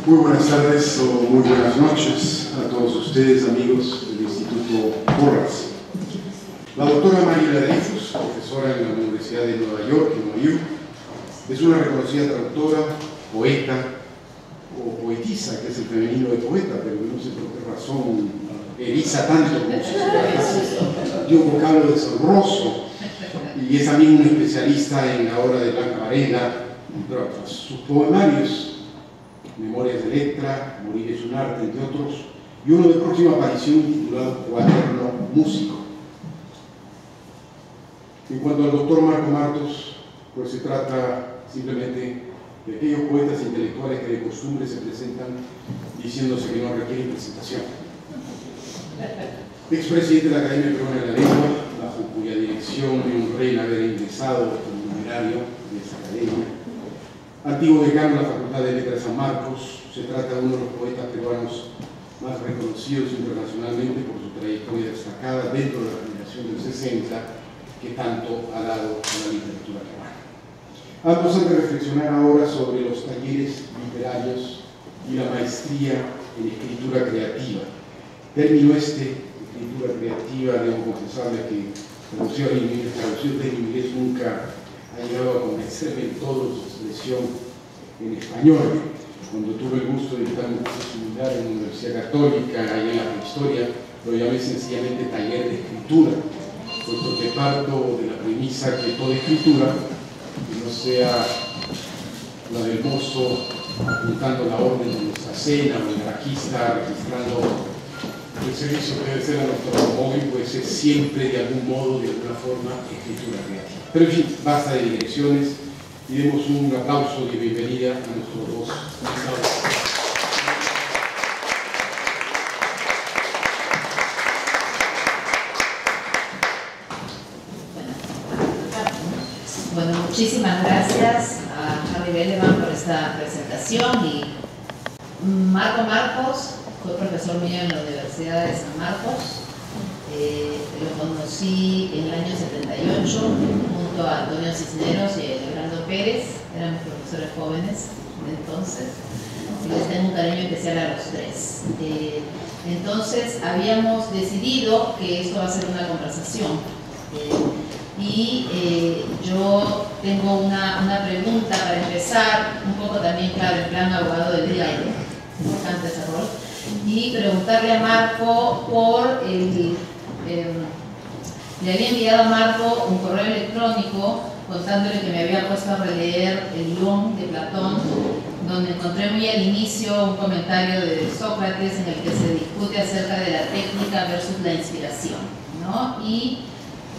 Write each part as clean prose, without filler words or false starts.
Muy buenas tardes o muy buenas noches a todos ustedes, amigos del Instituto Porras. La doctora Mariela Dreyfus, profesora en la Universidad de Nueva York, en NYU, es una reconocida traductora, poeta o poetisa, que es el femenino de poeta, pero no sé por qué razón eriza tanto como si se tratase de un vocablo deshonroso, y es también un especialista en la obra de Blanca Varela, entre otros. Sus poemarios, Memorias de Electra, Morir es un arte, entre otros, y uno de próxima aparición titulado Cuaderno Músico. En cuanto al doctor Marco Martos, pues se trata simplemente de aquellos poetas intelectuales que de costumbre se presentan diciéndose que no requieren presentación. Expresidente de la Academia Peruana de la Lengua, bajo cuya dirección me honré en haber ingresado como numerario de esta academia. Antiguo decano de la Facultad de Letras de San Marcos, se trata de uno de los poetas peruanos más reconocidos internacionalmente por su trayectoria destacada dentro de la generación del 60, que tanto ha dado a la literatura peruana. Ambos han de reflexionar ahora sobre los talleres literarios y la maestría en escritura creativa. Término escritura creativa, debo confesarle que traducción del inglés nunca ha llegado a convencerme en todo su expresión en español. Cuando tuve el gusto de dictar un curso similar en la Universidad Católica, allá en la prehistoria, lo llamé sencillamente taller de escritura, puesto que parto de la premisa que toda escritura, que no sea la del mozo apuntando la orden de nuestra cena o el garajista registrando el servicio que debe ser a nuestro automóvil, pues es siempre de algún modo, de alguna forma, escritura creativa. Pero en fin, basta de direcciones y demos un aplauso de bienvenida a nuestros dos invitados. Bueno, muchísimas gracias a Harry Belevan por esta presentación, y Marco Martos fue profesor mío en la Universidad de San Marcos. Lo conocí en el año 78 junto a Antonio Cisneros y a Lebrando Pérez, éramos profesores jóvenes de entonces, y les tengo un cariño especial a los tres. Entonces habíamos decidido que esto va a ser una conversación, yo tengo una pregunta para empezar, un poco también, claro, en plan abogado del diablo, importante ese rol, y preguntarle a Marco por le había enviado a Marco un correo electrónico contándole que me había puesto a releer el Luón de Platón, donde encontré muy al inicio un comentario de Sócrates en el que se discute acerca de la técnica versus la inspiración, ¿no? Y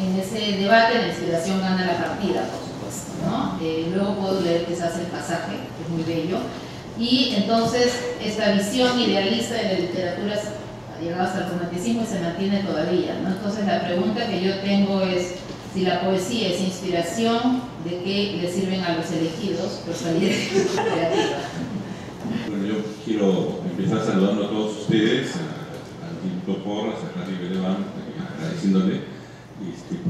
en ese debate la inspiración gana la partida, por supuesto, ¿no? Luego puedo leer quizás el pasaje, que es muy bello. Y entonces esta visión idealista de la literatura ha llegado hasta el romanticismo y se mantiene todavía, ¿no? Entonces la pregunta que yo tengo es si la poesía es inspiración, ¿de qué le sirven a los elegidos personalidad creativa? Bueno, yo quiero empezar saludando a todos ustedes, al Instituto Porras, a Harry Belevan, agradeciéndole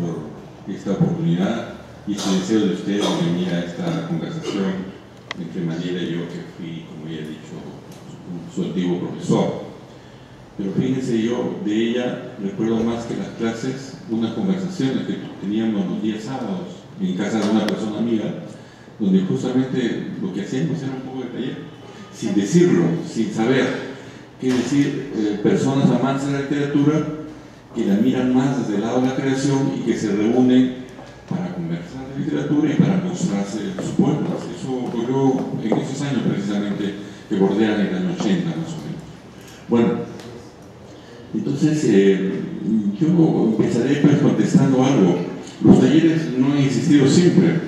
por esta oportunidad y este deseo de ustedes de venir a esta conversación entre Mariela y yo, que fui, como ya he dicho, su antiguo profesor. Pero fíjense, yo de ella recuerdo más que las clases, unas conversaciones que teníamos los días sábados en casa de una persona amiga, donde justamente lo que hacíamos era un poco de taller, sin decirlo, sin saber qué decir, personas amantes de la literatura que la miran más desde el lado de la creación y que se reúnen para conversar de literatura y para mostrarse sus poemas. Eso ocurrió en esos años precisamente que bordean el año 80 más o menos. Bueno, entonces yo empezaré pues contestando algo. Los talleres no han existido siempre,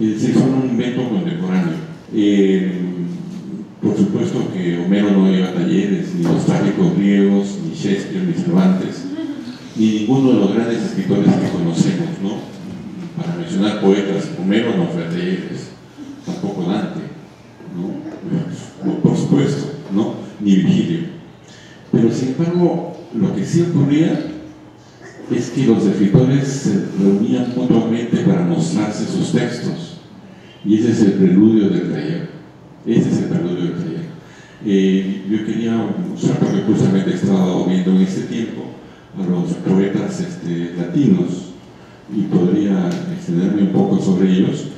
es decir, son un invento contemporáneo. Por supuesto que Homero no lleva talleres, ni los trágicos griegos, ni Shakespeare, ni Cervantes, ni ninguno de los grandes escritores que conocemos, ¿no? Para mencionar poetas, Homero no fue a talleres, tampoco Dante, ¿no? Por supuesto, ¿no? Ni Virgilio. Pero sin embargo, lo que sí ocurría es que los escritores se reunían mutuamente para mostrarse sus textos, y ese es el preludio del taller. Ese es el preludio del taller. Yo quería mostrar, porque justamente he estado viendo en este tiempo a los poetas latinos y podría extenderme un poco sobre ellos,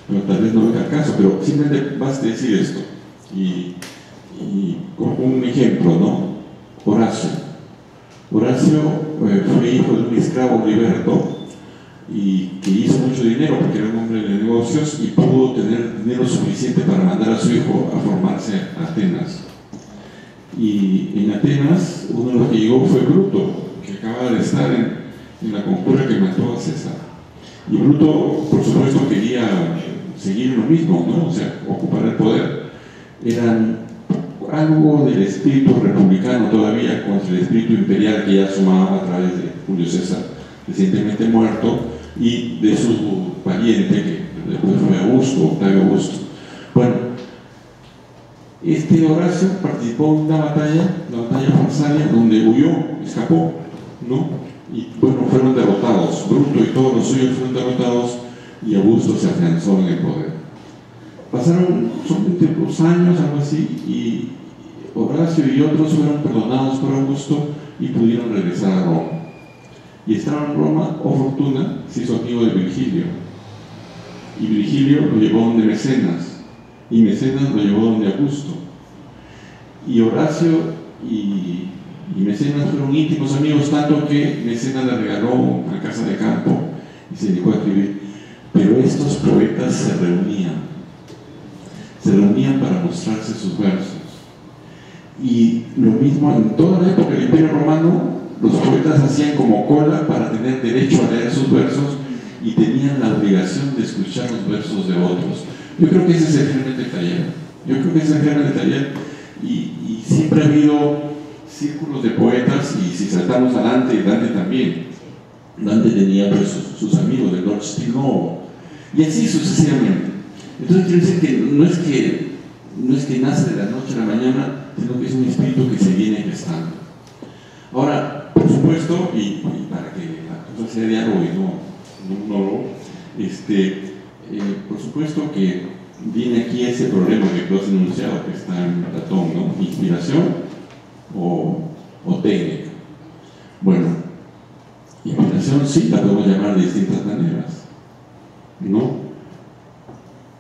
pero tal vez no venga al caso, pero simplemente basta decir esto. Y como un ejemplo, ¿no? Horacio. Horacio fue hijo de un esclavo liberto y que hizo mucho dinero porque era un hombre de negocios y pudo tener dinero suficiente para mandar a su hijo a formarse a Atenas. Y en Atenas, uno de los que llegó fue Bruto, que acaba de estar en la conjura que mató a César. Y Bruto, por supuesto, quería seguir lo mismo, ¿no? O sea, ocupar el poder. Eran algo del espíritu republicano todavía contra el espíritu imperial que ya sumaba a través de Julio César, recientemente muerto, y de su pariente, que después fue Augusto, Octavio Augusto. Bueno, Horacio participó en una batalla, la batalla Farsalia, donde huyó, escapó, ¿no? Y bueno, fueron derrotados. Bruto y todos los suyos fueron derrotados y Augusto se afianzó en el poder. Pasaron solamente 2 años, algo así, y Horacio y otros fueron perdonados por Augusto y pudieron regresar a Roma. Y estaba en Roma, oh fortuna, se hizo amigo de Virgilio. Y Virgilio lo llevó donde Mecenas, y Mecenas lo llevó donde Augusto. Y Horacio y Mecenas fueron íntimos amigos, tanto que Mecenas le regaló una casa de campo y se dedicó a escribir. Pero estos poetas se reunían para mostrarse sus versos. Y lo mismo en toda la época del Imperio Romano, los poetas hacían como cola para tener derecho a leer sus versos y tenían la obligación de escuchar los versos de otros. Yo creo que ese es el germen del taller. Y siempre ha habido círculos de poetas, y si saltamos a Dante también. Dante tenía pues sus amigos de Lord Spinoza, y así sucesivamente. Entonces quiero decir que no es que nace de la noche a la mañana, sino que es un espíritu que se viene gestando. Ahora, por supuesto, y para que la cosa sea diálogo y no un monólogo, por supuesto que viene aquí ese problema que tú has enunciado, que está en Platón, ¿no? Inspiración o técnica. Bueno, inspiración sí la podemos llamar de distintas maneras, ¿no?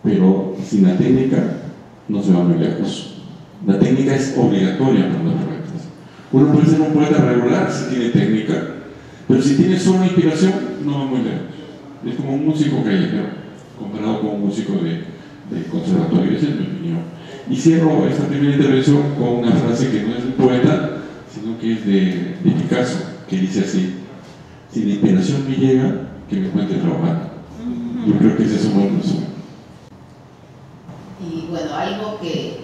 Pero sin la técnica no se va muy lejos. La técnica es obligatoria para los poetas. Uno puede ser un poeta regular si tiene técnica, pero si tiene solo inspiración no va muy lejos. Es como un músico callejero comparado con un músico de conservatorio, esa es mi opinión. Y cierro esta primera intervención con una frase que no es de un poeta, sino que es de Picasso, que dice así: si la inspiración me llega, que me encuentre trabajando. Yo creo que ese es un buen resumen. Y bueno, algo que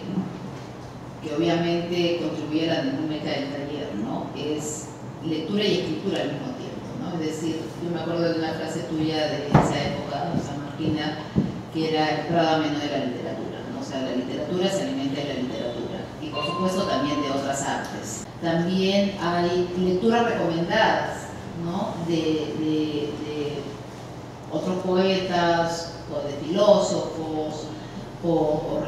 obviamente contribuye a la dinámica del taller, ¿no? Es lectura y escritura al mismo tiempo, ¿no? Es decir, yo me acuerdo de una frase tuya de esa época, de San Marquina, que era el prado ameno de la literatura, ¿no? O sea, la literatura se alimenta de la literatura y por supuesto también de otras artes. También hay lecturas recomendadas, ¿no? de otros poetas o de filósofos o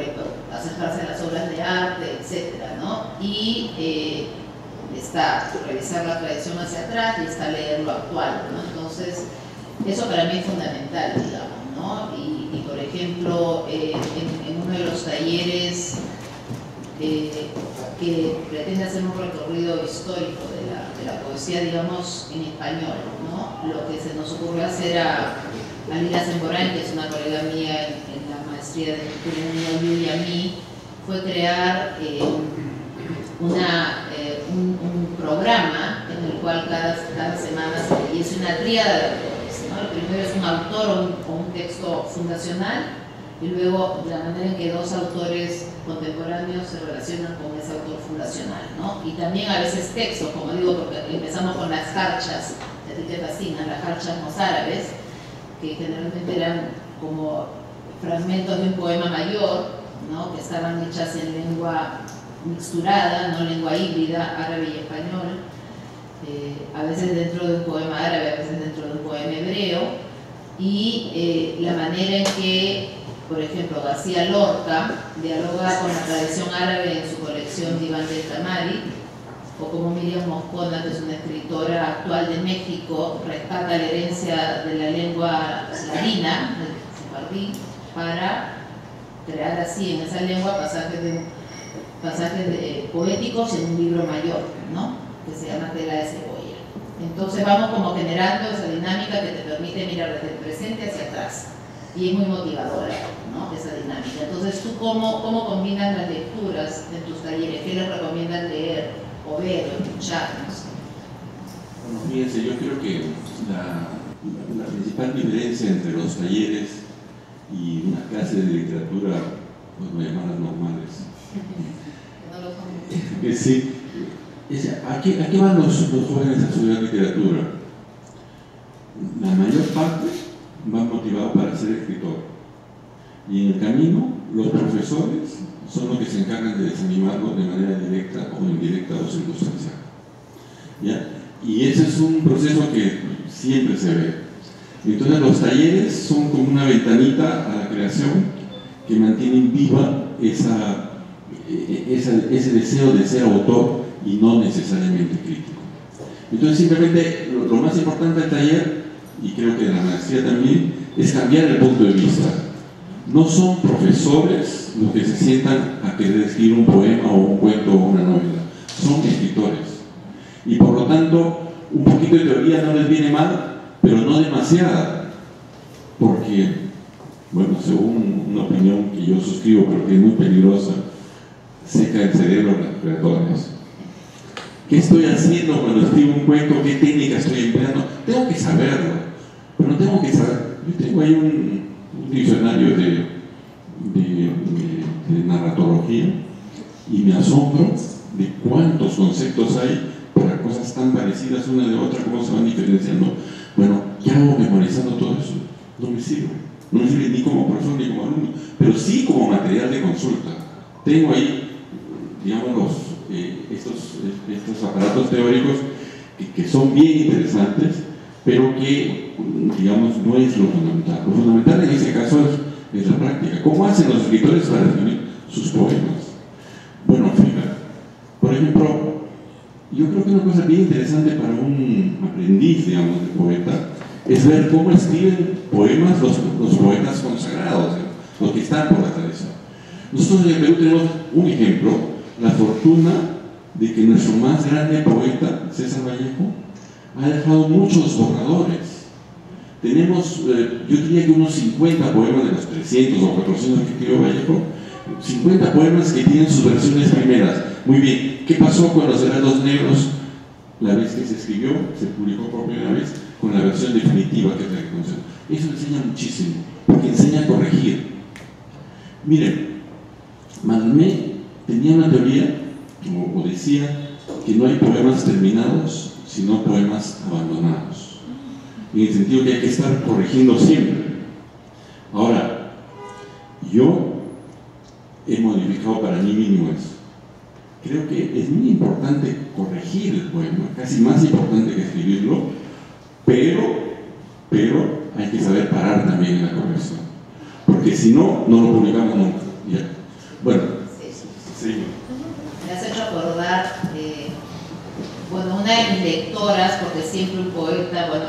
acercarse a las obras de arte, etcétera, ¿no? Y está revisar la tradición hacia atrás y está leer lo actual, ¿no? Entonces, eso para mí es fundamental, digamos, ¿no? Y por ejemplo, en uno de los talleres que pretende hacer un recorrido histórico de la poesía, digamos, en español, ¿no? Lo que se nos ocurrió hacer a Lila Semborán, que es una colega mía en la maestría de escritura y a mí, fue crear un programa en el cual cada semana se leyese una tríada de autores, ¿no? El primero es un autor o un texto fundacional, y luego la manera en que 2 autores contemporáneos se relacionan con ese autor fundacional, ¿no? Y también a veces textos, como digo, porque empezamos con las jarchas, que a ti te fascinan, las jarchas mozárabes, que generalmente eran como fragmentos de un poema mayor, ¿no? Que estaban hechas en lengua mixturada, no lengua híbrida, árabe y español, a veces dentro de un poema árabe, a veces dentro de un poema hebreo, y la manera en que, por ejemplo, García Lorca dialoga con la tradición árabe en su colección Diván del Tamari, o como Miriam Moscona, que es una escritora actual de México, rescata la herencia de la lengua ladina, del sefardí, para crear así en esa lengua pasajes poéticos en un libro mayor, ¿no?, que se llama Tela de Cebolla. Entonces vamos como generando esa dinámica que te permite mirar desde el presente hacia atrás, y es muy motivadora, ¿no?, esa dinámica. Entonces, ¿tú cómo combinas las lecturas en tus talleres? ¿Qué les recomiendas leer o ver o escuchar? No sé. Bueno, fíjense, yo creo que la principal diferencia entre los talleres y una clase de literatura, pues llamadas normales, sí, ¿a qué van los jóvenes a estudiar literatura? La mayor parte van motivados para ser escritor, y en el camino los profesores son los que se encargan de desanimarlos de manera directa o indirecta o circunstancial, ¿ya? Y ese es un proceso que siempre se ve. Entonces los talleres son como una ventanita a la creación que mantienen viva ese deseo de ser autor y no necesariamente crítico. Entonces simplemente lo más importante del taller, y creo que de la maestría también, es cambiar el punto de vista. No son profesores los que se sientan a querer escribir un poema o un cuento o una novela, son escritores. Y por lo tanto, un poquito de teoría no les viene mal, pero no demasiada, porque, bueno, según una opinión que yo suscribo, pero que es muy peligrosa, seca el cerebro a los creadores. ¿Qué estoy haciendo cuando escribo un cuento? ¿Qué técnica estoy empleando? Tengo que saberlo, pero no tengo que saber. Yo tengo ahí un diccionario de narratología y me asombro de cuántos conceptos hay para cosas tan parecidas una de otra, cómo se van diferenciando. Bueno, ¿qué hago memorizando todo eso? No me sirve. No me sirve ni como profesor ni como alumno, pero sí como material de consulta. Tengo ahí, digamos, estos aparatos teóricos que son bien interesantes, pero que, digamos, no es lo fundamental. Lo fundamental en ese caso es la práctica. ¿Cómo hacen los escritores para escribir sus poemas? Bueno, fíjate, por ejemplo, yo creo que una cosa bien interesante para un aprendiz, digamos, de poeta, es ver cómo escriben poemas los poetas consagrados, los que están por la tradición. Nosotros en el Perú tenemos un ejemplo, la fortuna de que nuestro más grande poeta, César Vallejo, ha dejado muchos borradores. Tenemos, yo diría que unos 50 poemas de los 300 o 400 que escribió Vallejo, 50 poemas que tienen sus versiones primeras. Muy bien, ¿qué pasó con los Heraldos Negros? La vez que se escribió, se publicó por primera vez, con la versión definitiva que es la que conocemos. Eso enseña muchísimo, porque enseña a corregir. Miren, Malmé tenía una teoría, o decía, que no hay poemas terminados, sino poemas abandonados. En el sentido que hay que estar corrigiendo siempre. Ahora, yo he modificado para mí mismo eso. Creo que es muy importante corregir el poema, casi más importante que escribirlo, pero hay que saber parar también en la corrección, porque si no, no lo publicamos nunca. ¿Ya? Bueno, sí. Me has hecho acordar, bueno, una de mis lectoras, porque siempre un poeta, bueno,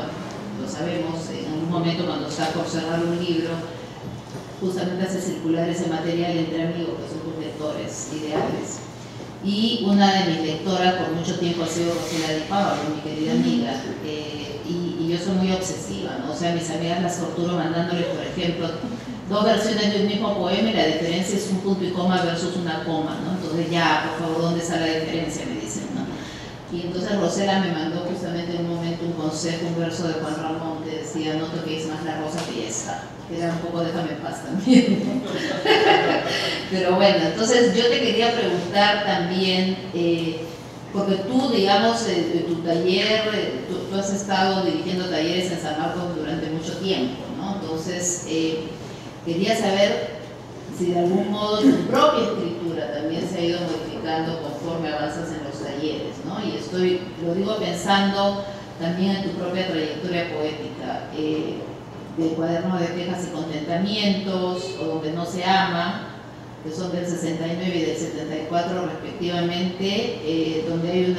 lo sabemos, en algún momento cuando está por cerrar un libro, justamente hace circular ese material entre amigos, que son tus lectores ideales. Y una de mis lectoras por mucho tiempo ha sido Rosela Di Pablo, mi querida amiga, y yo soy muy obsesiva, ¿no? O sea, mis amigas las torturo mandándoles, por ejemplo, 2 versiones de un mismo poema y la diferencia es un punto y coma versus una coma, ¿no? Entonces ya, por favor, ¿dónde está la diferencia? Me dicen, ¿no? Y entonces Rosela me mandó justamente en un momento un consejo, un verso de Juan Ramón que decía: no toquéis más la rosa que ya está, que era un poco déjame en paz también, ¿no? Pero bueno, entonces yo te quería preguntar también, porque tú, digamos, tu taller, tú has estado dirigiendo talleres en San Marcos durante mucho tiempo, ¿no? Entonces, quería saber si de algún modo tu propia escritura también se ha ido modificando conforme avanzas en los talleres, ¿no? Y lo digo pensando también en tu propia trayectoria poética. de Cuaderno de Quejas y Contentamientos, o Donde no se ama, que son del 69 y del 74 respectivamente, donde hay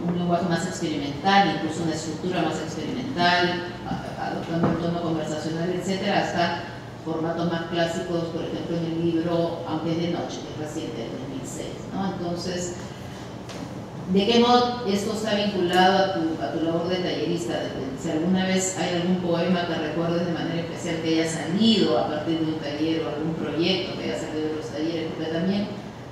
un lenguaje más experimental, incluso una estructura más experimental, adoptando el tono conversacional, etcétera, hasta formatos más clásicos, por ejemplo en el libro Aunque es de noche, que es reciente, del 2006, ¿no? Entonces, ¿de qué modo esto está vinculado a tu labor de tallerista? Si alguna vez hay algún poema que recuerdes de manera especial que haya salido a partir de un taller o algún proyecto que haya salido de los talleres, porque también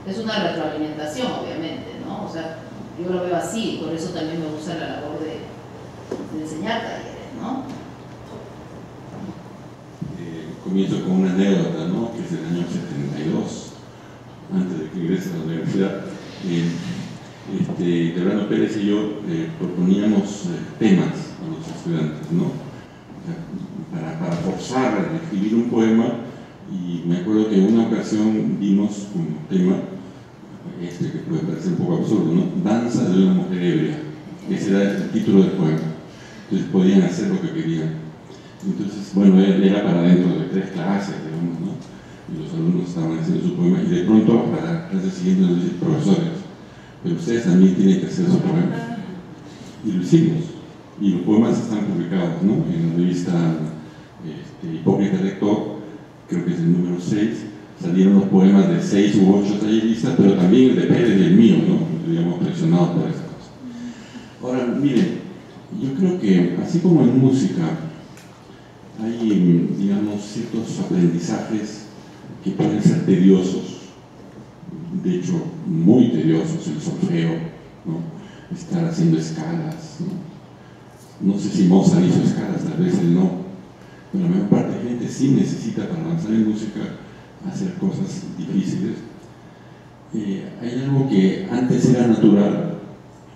es una retroalimentación, obviamente, ¿no? O sea, yo lo veo así, y por eso también me gusta la labor de enseñar talleres, ¿no? Comienzo con una anécdota, ¿no? Que es del año 72, antes de que ingrese a la universidad. Debrano Pérez y yo proponíamos temas a los estudiantes, ¿no? Para forzar a escribir un poema, y me acuerdo que en una ocasión dimos como tema, que puede parecer un poco absurdo, ¿no? Danza de una mujer ebria. Ese era el título del poema. Entonces podían hacer lo que querían. Entonces, bueno, era para dentro de 3 clases, digamos, ¿no? Y los alumnos estaban haciendo su poema, y de pronto, para la clase siguiente, nos dicen: profesores, pero ustedes también tienen que hacer su poema. Y lo hicimos. Y los poemas están publicados, ¿no? En la revista Hipócrita Lector, creo que es el número 6, salieron los poemas de 6 u 8 talleristas, pero también el de Pérez y el mío, ¿no? Digamos, presionados por esas cosas. Ahora, miren, yo creo que, así como en música, hay, digamos, ciertos aprendizajes que pueden ser tediosos, de hecho, muy tediosos, el solfeo, ¿no? Estar haciendo escalas, ¿no? No sé si Mozart hizo escalas, tal vez él no, pero la mayor parte de gente sí necesita, para avanzar en música, hacer cosas difíciles. Hay algo que antes era natural,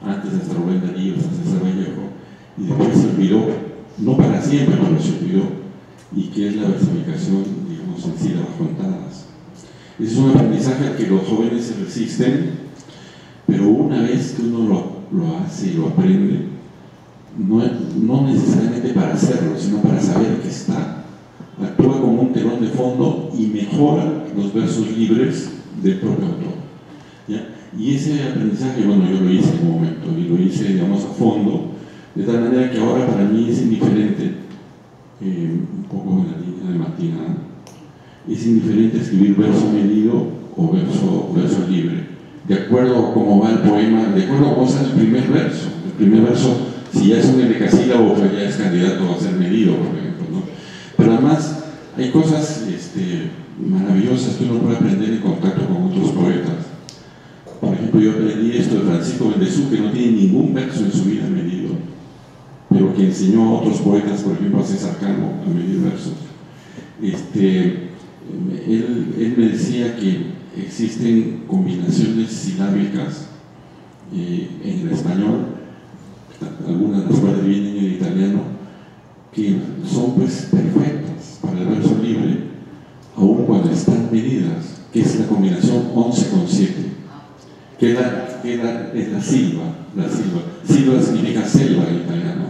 antes hasta Rubén Darío, hasta César Vallejo, y después se olvidó, no para siempre, pero se olvidó, y que es la versificación, digamos, en sílabas contadas. Es un aprendizaje al que los jóvenes se resisten, pero una vez que uno lo hace y lo aprende, no necesariamente para hacerlo, sino para saber que está, actúa como un telón de fondo y mejora los versos libres del propio autor, ¿ya? Y ese aprendizaje, bueno, yo lo hice en un momento, y lo hice, digamos, a fondo, de tal manera que ahora para mí es indiferente, un poco en la línea de Martina, ¿no? Es indiferente escribir verso medido o verso libre, de acuerdo a cómo va el poema, de acuerdo a cómo sea el primer verso. El primer verso, si ya es un endecasílabo, pues ya es candidato a ser medido, por ejemplo, ¿no? Pero además hay cosas maravillosas que uno puede aprender en contacto con otros poetas. Por ejemplo, yo aprendí esto de Francisco Bendezú, que no tiene ningún verso en su vida medido, pero que enseñó a otros poetas, por ejemplo a César Calvo, a medir versos. Él me decía que existen combinaciones silábicas en el español, algunas de las cuales vienen en el italiano, que son pues perfectas para el verso libre, aun cuando están medidas, que es la combinación 11 con 7, que es la silva. Silva significa selva en italiano.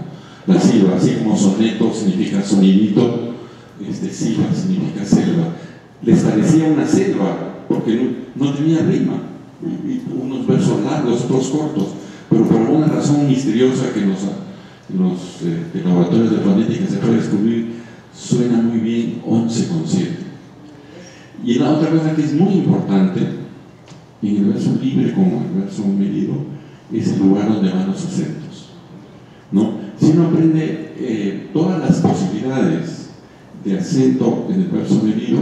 La silva, así como soneto significa sonidito, silva significa selva. Les parecía una selva porque no tenía rima, unos versos largos, otros cortos, pero por alguna razón misteriosa que en los laboratorios de fonética se puede descubrir, suena muy bien 11 con 7. Y la otra cosa que es muy importante en el verso libre como el verso medido es el lugar donde van los acentos, ¿no? Si uno aprende todas las posibilidades de acento en el verso medido,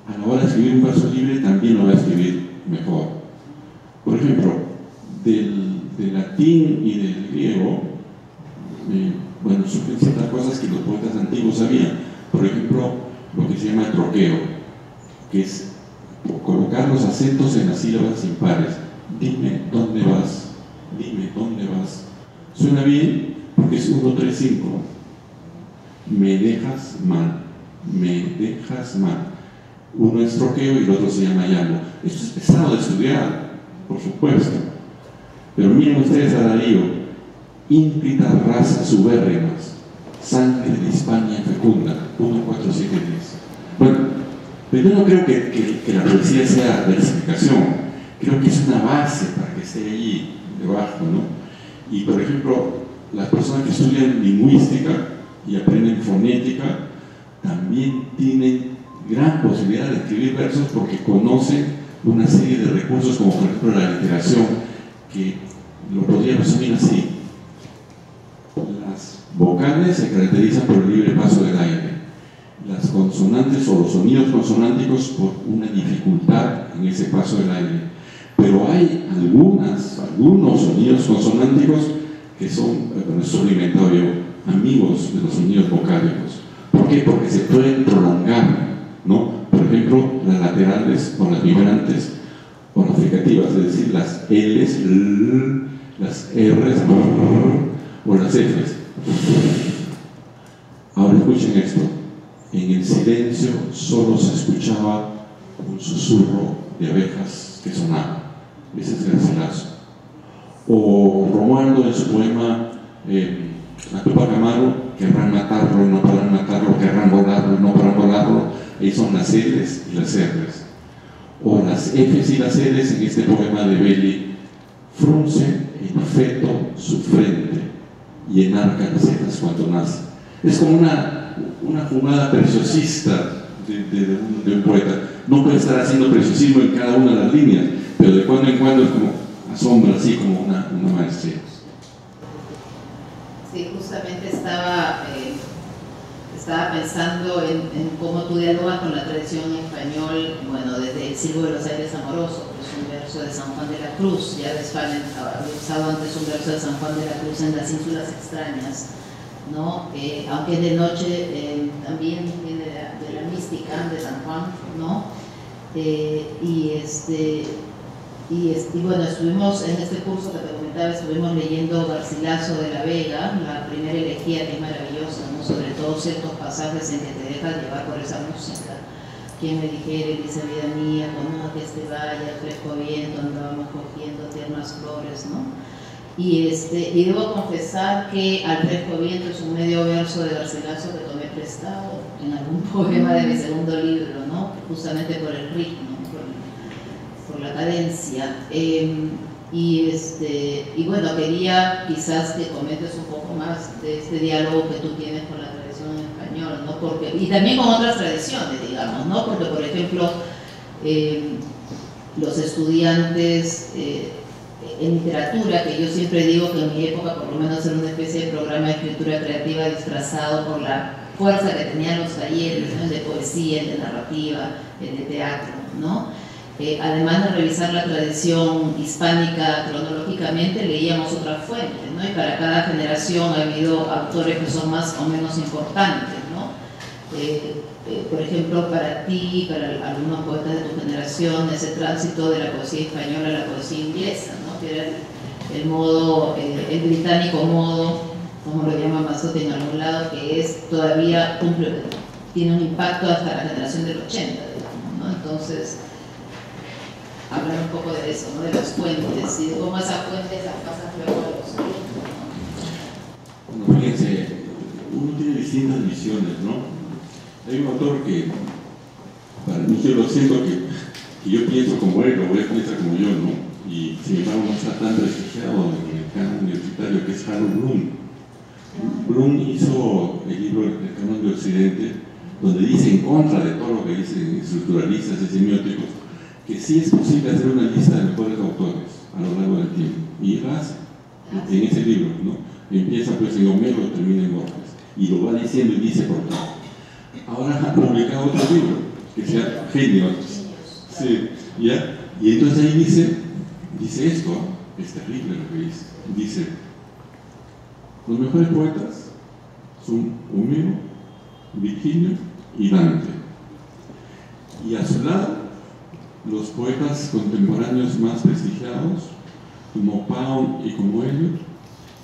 a la hora de escribir un verso libre también lo va a escribir mejor. Por ejemplo, del latín y del griego, bueno, surgen ciertas cosas que los poetas antiguos sabían. Por ejemplo, lo que se llama troqueo, que es colocar los acentos en las sílabas impares. Dime dónde vas, dime dónde vas. Suena bien porque es 1, 3, 5. Me dejas mal, me dejas mal. Uno es troqueo y el otro se llama llamo. Esto es pesado de estudiar, por supuesto. Pero miren ustedes a Darío, ímpritas razas ubérrimas. Sangre de Hispania fecunda, 14710. Bueno, pero yo no creo que la poesía sea versificación, creo que es una base para que esté allí debajo, ¿no? Y por ejemplo, las personas que estudian lingüística y aprenden fonética también tienen gran posibilidad de escribir versos porque conocen una serie de recursos como por ejemplo la literación, que lo podría resumir así: las vocales se caracterizan por el libre paso del aire, las consonantes o los sonidos consonánticos por una dificultad en ese paso del aire, pero hay algunos sonidos consonánticos que son, bueno, esto lo he inventado yo, amigos de los sonidos vocálicos. ¿Por qué? Porque se pueden prolongar, ¿no? Por ejemplo, las laterales o las vibrantes o las fricativas, es decir, las L's, las R's o las F's. Ahora escuchen esto: en el silencio solo se escuchaba un susurro de abejas que sonaba. Ese es Garcilaso. O Romualdo en su poema La Tupac Amaru: querrán matarlo y no podrán matarlo, querrán volarlo y no podrán volarlo. Ahí son las L's y las R's. O las F's y las L's en este poema de Belli: frunce el feto su frente y enarca las cejas cuando nace. Es como una jugada preciosista de un poeta. No puede estar haciendo preciosismo en cada una de las líneas, pero de cuando en cuando es como asombra, así como una maestría. Sí, justamente estaba pensando en cómo tú dialogas con la tradición en español, bueno, desde El Silbo de los Aires Amorosos, que es un verso de San Juan de la Cruz. Ya de España había usado antes un verso de San Juan de la Cruz en Las Ínsulas Extrañas, ¿no? Aunque es de noche, también viene de la mística de San Juan, ¿no? Y bueno, estuvimos en este curso que te comentaba, estuvimos leyendo Garcilaso de la Vega, la primera elegía, que es maravillosa, ¿no? Sobre todo ciertos pasajes en que te dejas llevar por esa música. Quien me dijere, dice vida mía, con que este vaya, fresco viento, andábamos cogiendo tiernas flores, ¿no? Y debo confesar que Al fresco viento es un medio verso de Garcilaso que tomé prestado en algún poema de mi segundo libro, ¿no? Justamente por el ritmo, por la cadencia. Y bueno, quería quizás que comentes un poco más de este diálogo que tú tienes con la tradición en español, ¿no? Porque, y también con otras tradiciones, digamos, ¿no? Porque, por ejemplo, los estudiantes en literatura, que yo siempre digo que en mi época por lo menos era una especie de programa de escritura creativa disfrazado por la fuerza que tenían los talleres, ¿no? El de poesía, el de narrativa, el de teatro, ¿no? Además de revisar la tradición hispánica cronológicamente, leíamos otras fuentes, ¿no? Y para cada generación ha habido autores que son más o menos importantes, ¿no? Por ejemplo, para ti, para algunos poetas de tu generación, ese tránsito de la poesía española a la poesía inglesa, ¿no? Que era el británico modo, como lo llama Mazzotti en algún lado, que es todavía tiene un impacto hasta la generación del 80, digamos, ¿no? Entonces, hablar un poco de eso, ¿no? De las fuentes y de cómo esas fuentes las pasan luego a los libros, ¿no? Bueno, fíjense, uno tiene distintas visiones, ¿no? Hay un autor que, para mí, yo lo siento que yo pienso como él, o él piensa como yo, ¿no? Y sin embargo no está tan prestigiado en el canon universitario, que es Harold Bloom. Bloom hizo el libro El canon de Occidente, donde dice, en contra de todo lo que dicen estructuralistas y semióticos, que sí es posible hacer una lista de mejores autores a lo largo del tiempo. Y lo hace en ese libro, ¿no? Empieza pues en Homero, termina en Borges. Y lo va diciendo y dice por qué. Ahora ha publicado otro libro, que se llama Genios. Sí, ¿ya? Y entonces ahí dice esto, es terrible lo que dice. Dice, los mejores poetas son Homero, Virgilio y Dante. Y a su lado, los poetas contemporáneos más prestigiados, como Pound y como Eliot,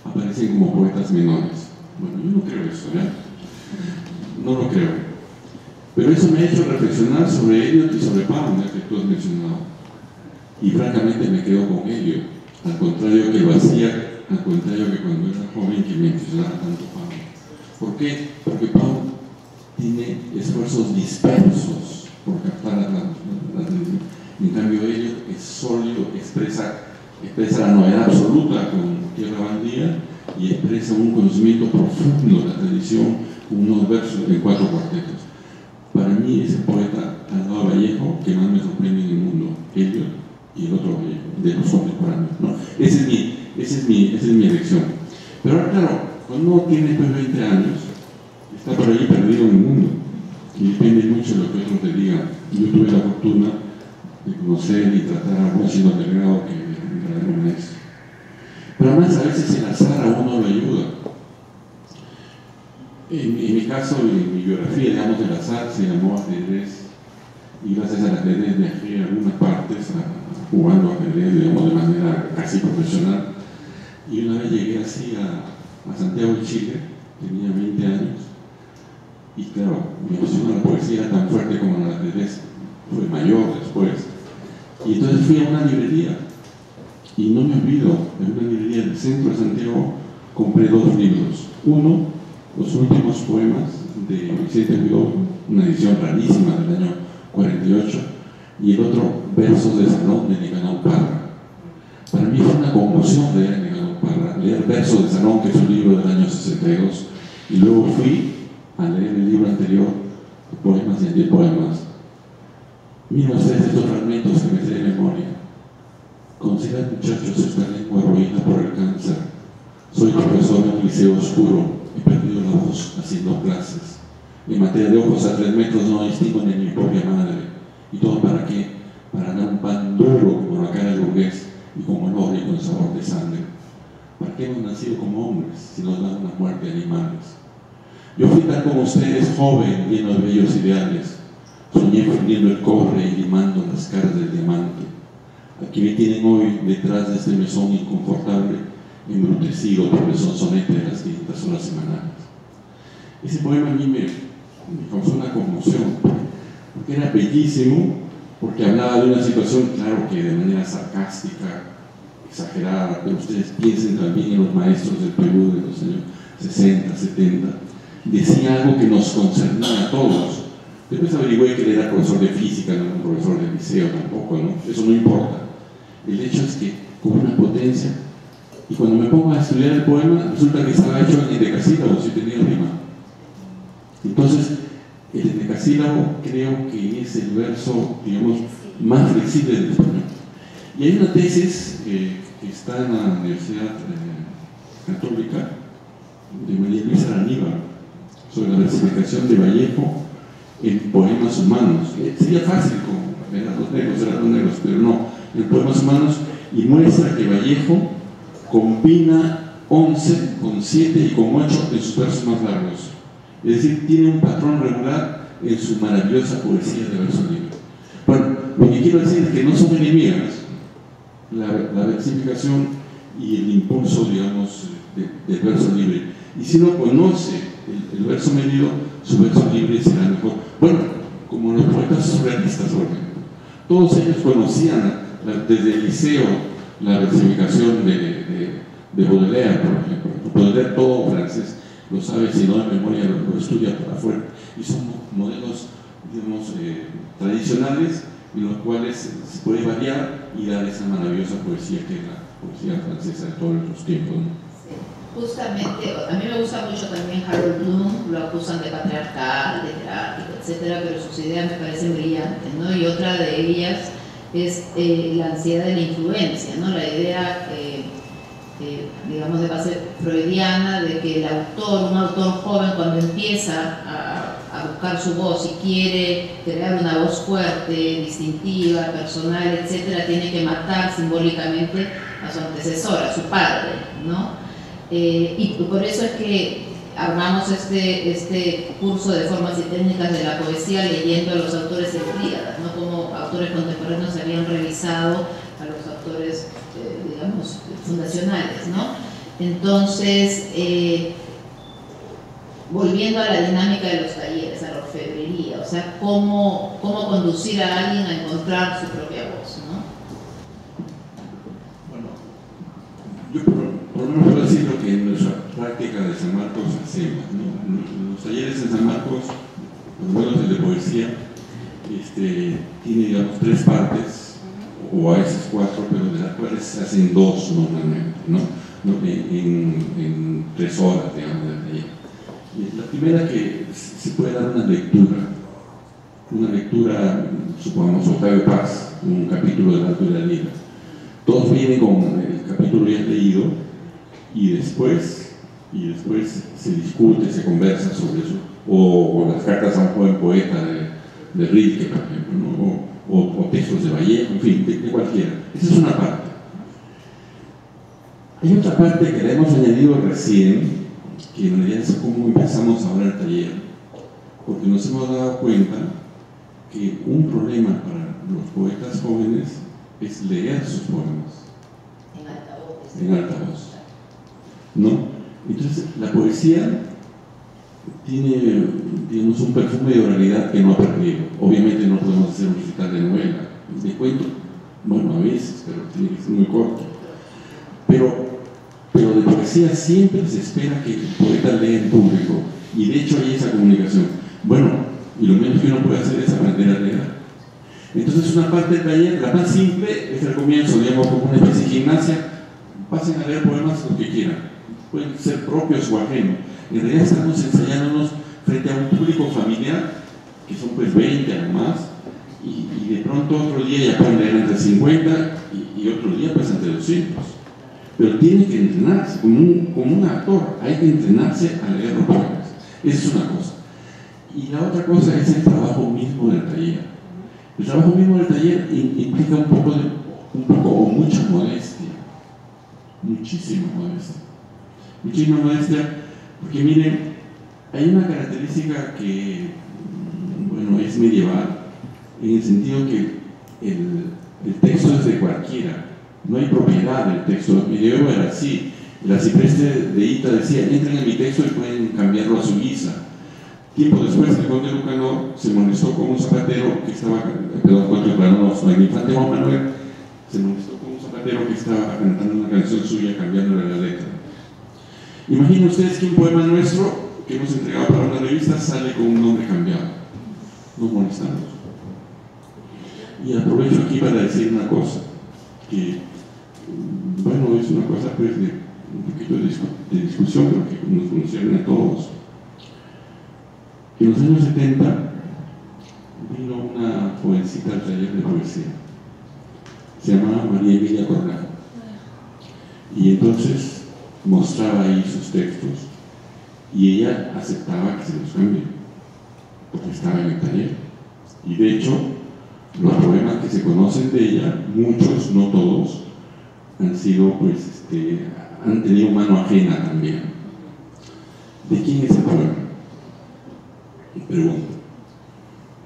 aparecen como poetas menores. Bueno, yo no creo eso, ¿verdad? No lo creo. Pero eso me ha hecho reflexionar sobre Eliot y sobre Pound, que tú has mencionado. Y francamente me quedo con Eliot, al contrario que lo hacía, al contrario que cuando era joven que me entusiasmaba tanto Pound. ¿Por qué? Porque Pau tiene esfuerzos dispersos por captar la atención. En cambio, Elliot es sólido, expresa la novedad absoluta con Tierra Bandía y expresa un conocimiento profundo de la tradición, unos versos de 4 cuartetos. Para mí es el poeta al lado de Vallejo que más me sorprende en el mundo, Elliot y el otro Vallejo, de los contemporáneos, ¿no? Esa es mi elección. Pero ahora, claro, cuando uno tiene pues 20 años, está por ahí perdido en el mundo y depende mucho de lo que otros te digan. Yo tuve la fortuna de conocer y tratar a algún siendo delegado que era un maestro. Pero además a veces el azar a uno lo ayuda. En mi caso, en mi biografía, digamos, el azar se llamó ajedrez y gracias al ajedrez viajé a algunas partes jugando ajedrez, digamos, de manera casi profesional. Y una vez llegué así a Santiago de Chile, tenía 20 años, y claro, mi emoción a la poesía era tan fuerte como el ajedrez, fue mayor después. Y entonces fui a una librería, y no me olvido, en una librería del centro de Santiago compré 2 libros. Uno, los últimos poemas de Vicente Huidobro, una edición rarísima del año 48, y el otro, Versos de Salón de Nicanor Parra. Para mí fue una conmoción leer Nicanor Parra, leer Versos de Salón, que es un libro del año 62, y luego fui a leer el libro anterior, Poemas y Antipoemas. Miren ustedes estos fragmentos que me sé de memoria. Consideran, muchachos, esta lengua ruina por el cáncer. Soy profesor de un liceo oscuro, he perdido la voz haciendo clases. En materia de ojos a 3 metros no distingo ni mi propia madre. ¿Y todo para qué? Para dar un pan duro como la cara del burgués y con olor y con sabor de sangre. ¿Para qué hemos nacido como hombres si nos dan una muerte de animales? Yo fui tal como ustedes, joven, lleno de bellos ideales. Soñé fundiendo el cobre y limando las caras del diamante. Aquí me tienen hoy detrás de este mesón inconfortable, embrutecido por el sonsonete de las 500 horas semanales. Ese poema a mí me causó una conmoción, porque era bellísimo, porque hablaba de una situación, claro que de manera sarcástica, exagerada, pero ustedes piensen también en los maestros del Perú de los años 60, 70, decía algo que nos concernía a todos. Después averigüé que él era profesor de física, no era un profesor de liceo tampoco, ¿no? Eso no importa. El hecho es que con una potencia, y cuando me pongo a estudiar el poema, resulta que estaba hecho en endecasílabos y tenía rima. Entonces, el endecasílabo creo que es el verso, digamos, más flexible del español. Y hay una tesis que está en la Universidad Católica de María Luisa Aníbal sobre la versificación de Vallejo en poemas humanos. Sería fácil con relatos negros, pero no, en poemas humanos, y muestra que Vallejo combina 11 con 7 y con 8 en sus versos más largos. Es decir, tiene un patrón regular en su maravillosa poesía de verso libre. Bueno, lo que quiero decir es que no son enemigas la versificación y el impulso, digamos, del verso libre. Y si uno conoce el verso medido, su verso libre será mejor. Bueno, como los poetas surrealistas, por ejemplo. Todos ellos conocían desde el liceo la versificación de Baudelaire, por ejemplo. Baudelaire, todo francés, lo sabe, si no de memoria lo estudia por afuera. Y son modelos, digamos, tradicionales, en los cuales se puede variar y dar esa maravillosa poesía que es la poesía francesa de todos los tiempos, ¿no? Sí. Justamente, a mí me gusta mucho también Harold Bloom, lo acusan de patriarcal, literático, etcétera, pero sus ideas me parecen brillantes, ¿no? Y otra de ellas es la ansiedad de la influencia, ¿no? La idea, digamos, de base freudiana, de que el autor, un autor joven, cuando empieza a buscar su voz y quiere crear una voz fuerte, distintiva, personal, etcétera, tiene que matar simbólicamente a su antecesor, a su padre, ¿no? Y por eso es que armamos este curso de formas y técnicas de la poesía leyendo a los autores Euríadas, ¿no? Como autores contemporáneos habían revisado a los autores, digamos, fundacionales, ¿no? Entonces, volviendo a la dinámica de los talleres, a la orfebrería, o sea, cómo conducir a alguien a encontrar su propia voz, ¿no? Bueno, yo por lo menos puedo decir lo que en nuestra práctica Biblioteca de San Marcos hacemos, ¿no? Los talleres en San Marcos, por lo menos el de poesía, tiene, digamos, 3 partes, o a veces 4, pero de las cuales se hacen 2 normalmente, ¿no? En 3 horas, digamos, de taller. La primera, que se puede dar una lectura, supongamos Octavio Paz, un capítulo del Alto de la Lira. Todos vienen con el capítulo ya leído y después se discute, se conversa sobre eso, o las cartas a un joven poeta de Rilke, por ejemplo, ¿no? o textos de Vallejo, en fin, de cualquiera. Esa es una parte. Hay otra parte que le hemos añadido recién, que en realidad es cómo empezamos ahora el taller, porque nos hemos dado cuenta que un problema para los poetas jóvenes es leer sus poemas en alta voz, ¿no? Entonces la poesía tiene, digamos, un perfume de oralidad que no ha perdido. Obviamente no podemos hacer un recital de novela, de cuento, bueno, a veces, pero tiene que ser muy corto. Pero de poesía siempre se espera que el poeta lea en público, y de hecho hay esa comunicación. Bueno, y lo menos que uno puede hacer es aprender a leer. Entonces una parte del taller, la más simple, es el comienzo, digamos, como una especie de gimnasia. Pasen a leer poemas lo que quieran, pueden ser propios o ajenos. En realidad estamos ensayándonos frente a un público familiar, que son pues 20 o más, y de pronto otro día ya pueden leer entre 50 y otro día pues entre 200. Pero tiene que entrenarse, como un actor, hay que entrenarse a leer los poemas. Esa es una cosa. Y la otra cosa es el trabajo mismo del taller. El trabajo mismo del taller implica un poco o mucha modestia, muchísima modestia, porque miren, hay una característica que, bueno, es medieval, en el sentido que el texto es de cualquiera, no hay propiedad del texto. El medievo era así. El arcipreste de Ita decía: entren en mi texto y pueden cambiarlo a su guisa. Tiempo después, el conde Lucanor se molestó con un zapatero que estaba, el infante Juan Manuel se molestó con un zapatero que estaba cantando una canción suya, cambiándole la letra. Imaginen ustedes que un poema nuestro que hemos entregado para una revista sale con un nombre cambiado. Nos molestamos. Y aprovecho aquí para decir una cosa, que, bueno, es una cosa pues de un poquito de discusión, pero que nos concierne a todos. En los años 70 vino una jovencita al taller de poesía, se llamaba María Emilia Cornejo, y entonces mostraba ahí sus textos y ella aceptaba que se los cambie porque estaba en el taller. Y de hecho los poemas que se conocen de ella, muchos, no todos, han sido pues han tenido mano ajena también. ¿De quién es el poema? Pregunto.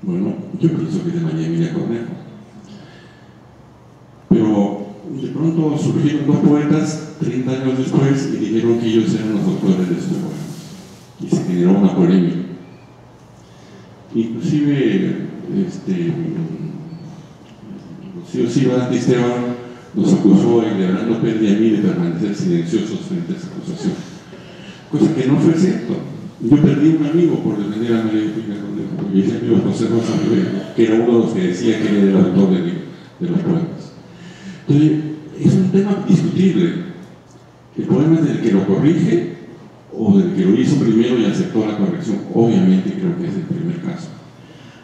Bueno, yo pienso que es de María Emilia Cornejo. Pero de pronto surgieron 2 poetas 30 años después y dijeron que ellos eran los autores de sus poemas. Y se generó una polémica. Inclusive, Rocío Silva Antisteban nos acusó a Leonardo Pérez y a mí de permanecer silenciosos frente a esa acusación. Cosa que no fue cierto. Yo perdí un amigo por defender a María Emilia Cornejo, porque ese amigo José Rosa Rivera, que era uno de los que decía que era el autor de los poemas. Entonces, es un tema discutible. ¿El poema es del que lo corrige o del que lo hizo primero y aceptó la corrección? Obviamente creo que es el primer caso.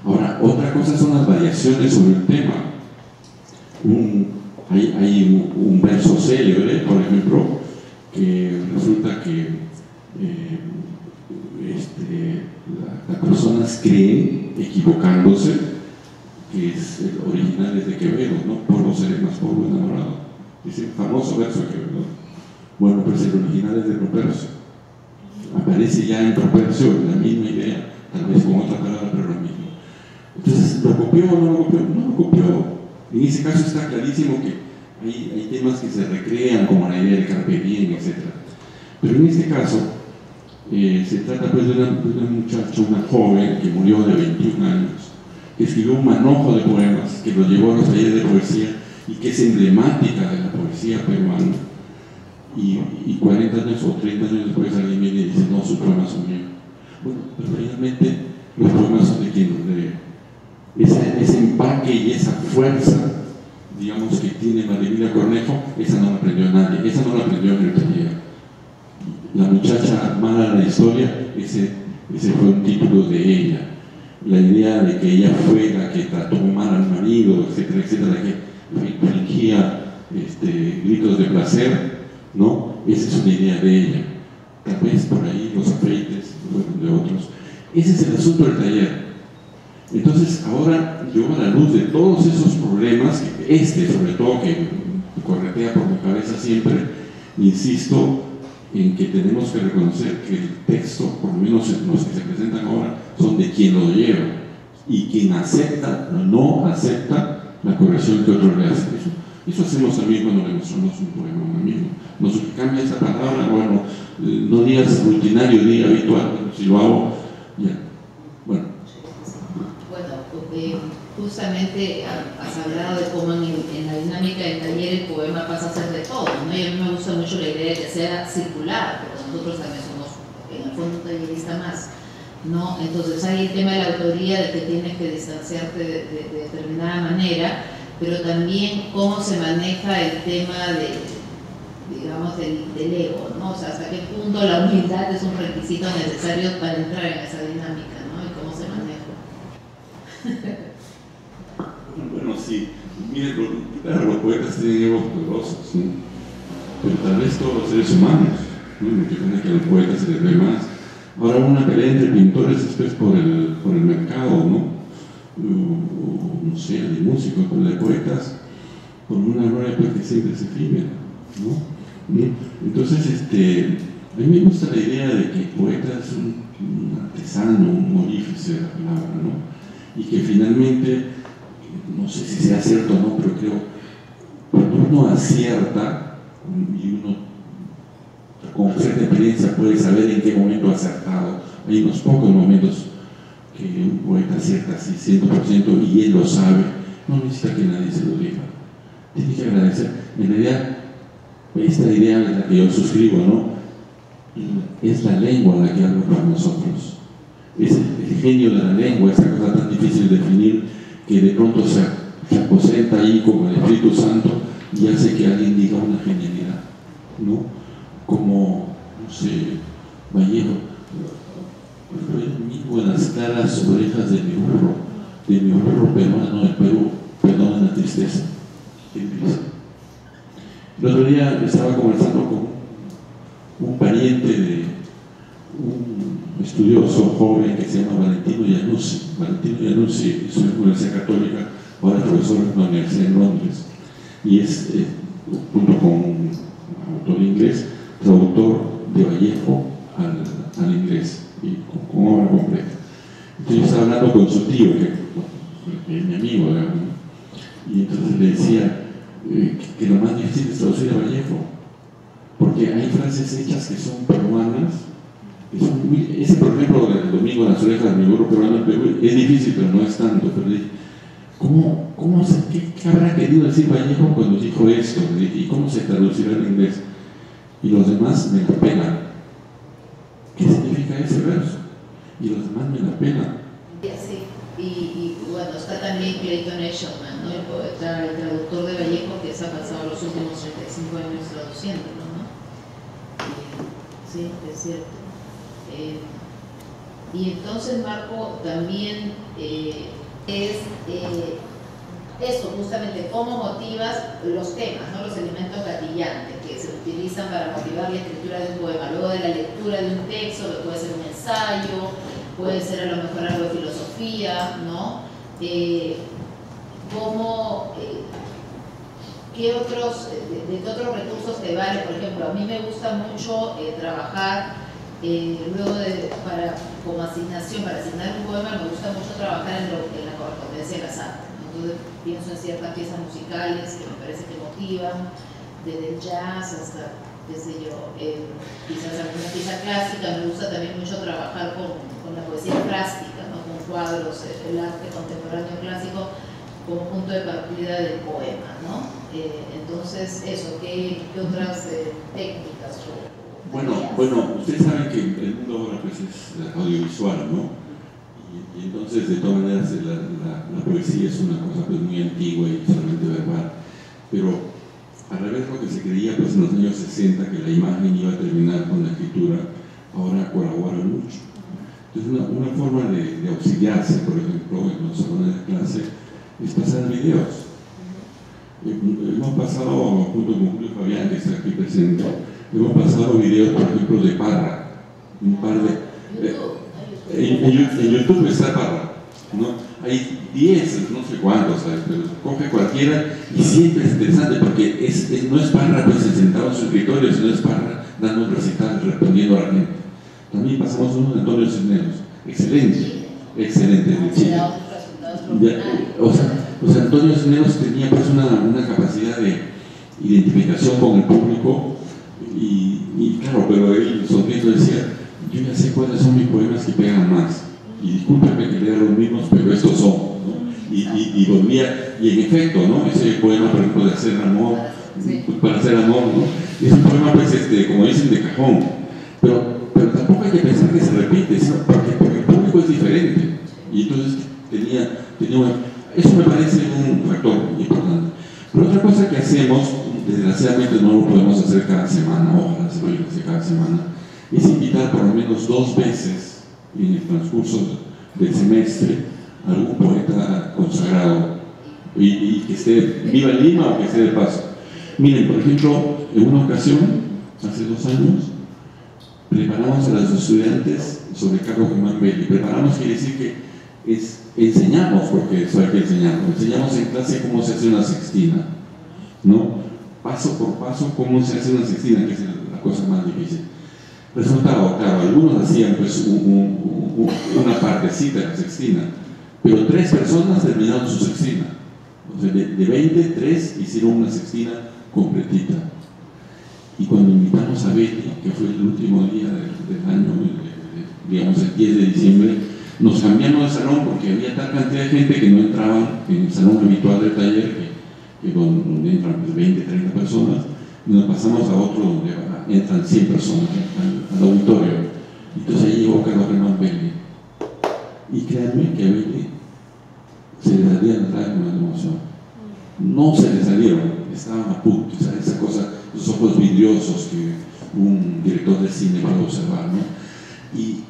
Ahora, otra cosa son las variaciones sobre el tema. Hay un verso célebre, por ejemplo, que resulta que las personas creen, equivocándose, que es el original es de Quevedo, ¿no? Polvo seré más polvo enamorado. Dice, famoso verso de Quevedo. Bueno, pues el original es de Propercio. Aparece ya en Propercio la misma idea, tal vez con otra palabra, pero lo mismo. Entonces, ¿lo copió o no lo copió? No lo copió. En ese caso está clarísimo que hay temas que se recrean, como la idea del carpe diem, etc. Pero en este caso, se trata pues de una muchacha, una joven que murió de 21 años, que escribió un manojo de poemas que lo llevó a los talleres de poesía y que es emblemática de la poesía peruana. y 40 años o 30 años después alguien viene y dice, no, sus poemas son míos. Bueno, pero finalmente los poemas son de quien, ese empaque y esa fuerza, digamos, que tiene María Cornejo, esa no la aprendió nadie, esa no la aprendió en el taller. La muchacha mala de la historia, ese fue un título de ella. La idea de que ella fue la que trató mal al marido, etcétera, etcétera, que fingía gritos de placer, ¿no? Esa es una idea de ella. Tal vez por ahí los afeites fueron de otros. Ese es el asunto del taller. Entonces, ahora yo, a la luz de todos esos problemas, sobre todo que corretea por mi cabeza siempre, insisto en que tenemos que reconocer que el texto, por lo menos los que se presentan ahora, son de quien lo lleva, y quien acepta o no acepta la corrección que otro le hace. Eso hacemos también cuando le mostramos un poema a un amigo. Nos cambia esa palabra, bueno, no digas rutinario, diga habitual, bueno, si lo hago, ya. Bueno, justamente has hablado de cómo en la dinámica del taller el poema pasa a ser de todo, ¿no? Y a mí me gusta mucho la idea de que sea circular, porque nosotros también somos en el fondo un tallerista más, ¿no? Entonces hay el tema de la autoría, de que tienes que distanciarte de determinada manera, pero también cómo se maneja el tema digamos, del ego, ¿no? O sea, hasta qué punto la humildad es un requisito necesario para entrar en esa dinámica, ¿no? Y cómo se maneja. Bueno, sí, miren, claro, los poetas tienen egos poderosos, ¿no? Pero tal vez todos los seres humanos, ¿no? Que pasa que a los poetas se les ve más. Ahora una pelea entre pintores es por el mercado, ¿no? No sé, de músicos, pero de poetas, por una gloria pues, que siempre es efímera, ¿no? Entonces, a mí me gusta la idea de que el poeta es un artesano, un orífice de la palabra, ¿no? Y que finalmente, no sé si sea cierto o no, pero creo, cuando uno acierta, y uno con cierta experiencia puede saber en qué momento ha acertado, hay unos pocos momentos que un poeta acierta así 100% y él lo sabe, no necesita que nadie se lo diga, tiene que agradecer. En realidad, esta idea es la que yo suscribo, ¿no? Es la lengua la que habla para nosotros, es el genio de la lengua, esa cosa tan difícil de definir, que de pronto se aposenta ahí como el Espíritu Santo y hace que alguien diga una genialidad, ¿no? Como, no sé, Vallejo, mismo en las claras orejas de mi burro peruano del Perú, perdona la tristeza. El otro día estaba conversando con un pariente de un estudioso joven que se llama Valentino Iannuzzi. Valentino Iannuzzi es una universidad católica, ahora es profesor en una universidad en Londres, y es, junto con un autor inglés, traductor de Vallejo al inglés, y con obra completa. Entonces yo estaba hablando con su tío, que es mi amigo, digamos, ¿no? Y entonces le decía que lo más difícil es traducir a Vallejo, porque hay frases hechas que son peruanas, que son muy, ese por ejemplo del domingo en las orejas de mi burro peruano en Perú es difícil, pero no es tanto. Pero ¿qué habrá querido decir Vallejo cuando dijo esto? ¿Y cómo se traducirá en inglés? Y los demás me la pelan. ¿Qué significa ese verso? Y los demás me la pelan. Sí, y bueno, está también Clayton Eshelman, ¿no? El poeta, el traductor de Vallejo, que se ha pasado los últimos 35 años traduciéndolo, ¿no? Sí, es cierto. Y entonces, Marco, también es esto, justamente, cómo motivas los temas, ¿no? Los elementos gatillantes que se utilizan para motivar la escritura de un poema. Luego de la lectura de un texto, que puede ser un ensayo, puede ser a lo mejor algo de filosofía, ¿no? ¿Qué otros, de qué otros recursos te vale? Por ejemplo, a mí me gusta mucho trabajar, como asignación, para asignar un poema, me gusta mucho trabajar en la correspondencia de las artes, ¿no? Entonces pienso en ciertas piezas musicales que me parece que motivan, desde el jazz hasta, qué sé yo, quizás alguna pieza clásica. Me gusta también mucho trabajar con la poesía plástica, ¿no? Con cuadros, el arte contemporáneo clásico como punto de partida del poema, ¿no? Entonces, eso, ¿qué otras técnicas? Bueno, ustedes saben que el mundo ahora pues es audiovisual, ¿no? Y entonces, de todas maneras, la poesía es una cosa pues muy antigua y solamente verbal, pero al revés de lo que se creía pues en los años 60, que la imagen iba a terminar con la escritura, ahora colabora mucho. Entonces, una forma de auxiliarse, por ejemplo, en los salones de clase, es pasar videos. Hemos pasado, junto con Julio Fabián, que está aquí presente, hemos pasado videos, por ejemplo, de Parra, un par de... en YouTube está Parra, ¿no? Hay 10, no sé cuántos, ¿sabes? Pero coge cualquiera y siempre es interesante porque no es Parra pues sentado en su escritorio, sino es Parra dando un recital, respondiendo a la gente. También pasamos uno de Antonio Cisneros, excelente, de Chile. O sea, Antonio Cisneros tenía pues una capacidad de identificación con el público y claro, pero él sonriendo decía, yo ya sé cuáles son mis poemas que pegan más y discúlpeme que lea los mismos, pero estos son, ¿no? Y volvía, y en efecto, ¿no? Ese poema, por ejemplo, de hacer amor, para hacer amor, ¿no? Es un poema pues, como dicen, de cajón, pero tampoco hay que pensar que se repite, ¿sí? porque el público es diferente y entonces eso me parece un factor importante. Pero otra cosa que hacemos, desgraciadamente no lo podemos hacer cada semana, ojalá se lo hacer cada semana, es invitar por lo menos 2 veces en el transcurso del semestre a algún poeta consagrado y que esté viva en Lima o que esté de paso. Miren, por ejemplo, en una ocasión, hace 2 años, preparamos a los estudiantes sobre Carlos Germán Belli. Preparamos quiere decir que enseñamos, porque eso hay que enseñamos en clase cómo se hace una sextina, ¿no? Paso por paso cómo se hace una sextina, que es la cosa más difícil. Resultado, claro, algunos hacían pues una partecita de la sextina, pero 3 personas terminaron su sextina. O sea, de 20, 3 hicieron una sextina completita. Y cuando invitamos a Betty, que fue el último día del año, digamos el 10 de diciembre, nos cambiamos de salón porque había tal cantidad de gente que no entraban en el salón habitual del taller, que donde entran 20, 30 personas, y nos pasamos a otro donde entran 100 personas, al auditorio. Entonces ahí llegó Carlos Germán Belli. Y créanme que a Belli se le salían las lágrimas de emoción. No se le salieron, estaban a punto, esa cosa, los ojos vidriosos que un director de cine puede observar, ¿no? Y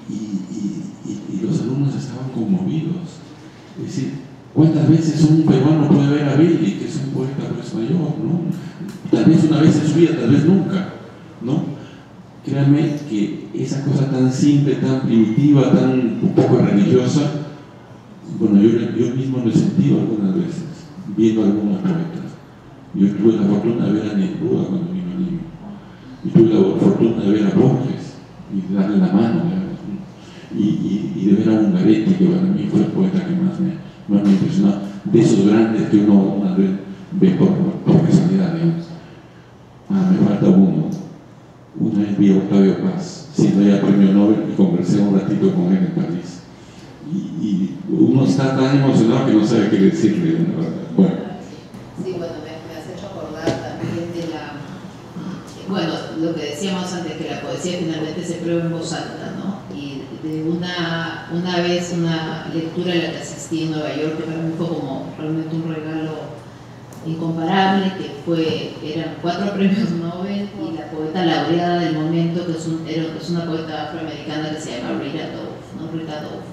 los alumnos estaban conmovidos. Es decir, ¿cuántas veces un peruano puede ver a Belli, que es un poeta pues mayor, ¿no? Tal vez una vez en su vida, tal vez nunca, ¿no? Créanme que esa cosa tan simple, tan primitiva, tan un poco religiosa, bueno, yo mismo lo he sentido algunas veces, viendo a algunos poetas. Yo tuve la fortuna de ver a Neruda cuando vino a Lima, y tuve la fortuna de ver a Borges y de darle la mano, y de ver a Ungaretti, que para mí fue el poeta que más me impresionó, de esos grandes que uno una vez ve por casualidad, digamos. Me falta uno. Una vez vi a Octavio Paz, siendo ya premio Nobel, y conversé un ratito con él en París. Y uno está tan emocionado que no sabe qué decirle, ¿no? Bueno. Sí, bueno, me has hecho acordar también de bueno, lo que decíamos antes, que la poesía finalmente se prueba en voz alta, ¿no? Y de una vez una lectura a la que asistí en Nueva York, que para mí fue como realmente un regalo incomparable, que eran 4 premios Nobel y la poeta laureada del momento, que es una poeta afroamericana que se llama Rita Dove, ¿no? Rita Dove.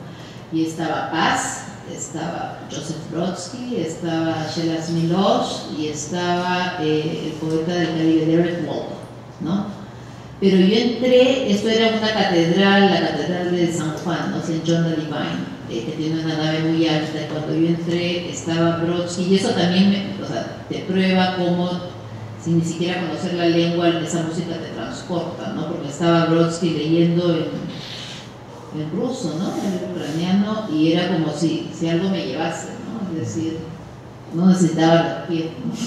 Y estaba Paz, estaba Joseph Brodsky, estaba Sheila Milosh y estaba el poeta del Caribe, Derek Walton, ¿no? Pero yo entré, esto era una catedral, la catedral de San Juan, ¿no? St. John the Divine, que tiene una nave muy alta, y cuando yo entré estaba Brodsky, y eso también te prueba cómo, sin ni siquiera conocer la lengua, esa música te transporta, ¿no? Porque estaba Brodsky leyendo en ruso, ¿no? En ucraniano, y era como si algo me llevase, ¿no? Es decir, no necesitaba los pies, ¿no? Es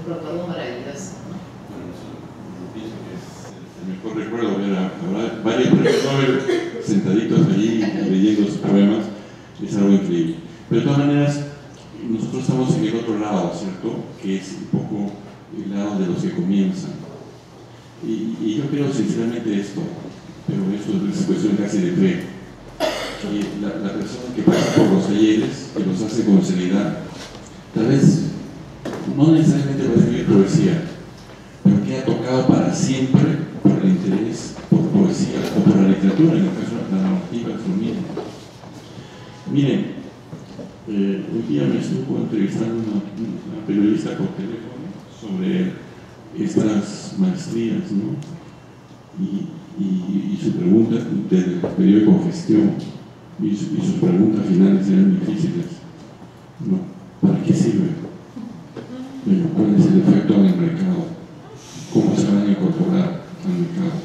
algo maravilloso, ¿no? El mejor recuerdo ver a varios premios Nobel sentaditos allí leyendo sus poemas, es algo increíble. Pero de todas maneras, nosotros nosotros estamos en el otro lado, ¿cierto? Que es un poco el lado de los que comienzan. Y yo creo sinceramente esto, pero eso es cuestión casi de fe. Que la persona que pasa por los talleres, que los hace con seriedad, tal vez no necesariamente va a escribir poesía, pero que ha tocado para siempre por el interés por poesía o por la literatura, en el caso de la narrativa es lo mismo. Miren, un día me estuvo entrevistando una periodista por teléfono sobre estas maestrías, ¿no? Y su pregunta del periódico Gestión y sus preguntas finales eran difíciles, ¿no? ¿Para qué sirve? ¿Cuál es el efecto en el mercado? ¿Cómo se van a incorporar al mercado?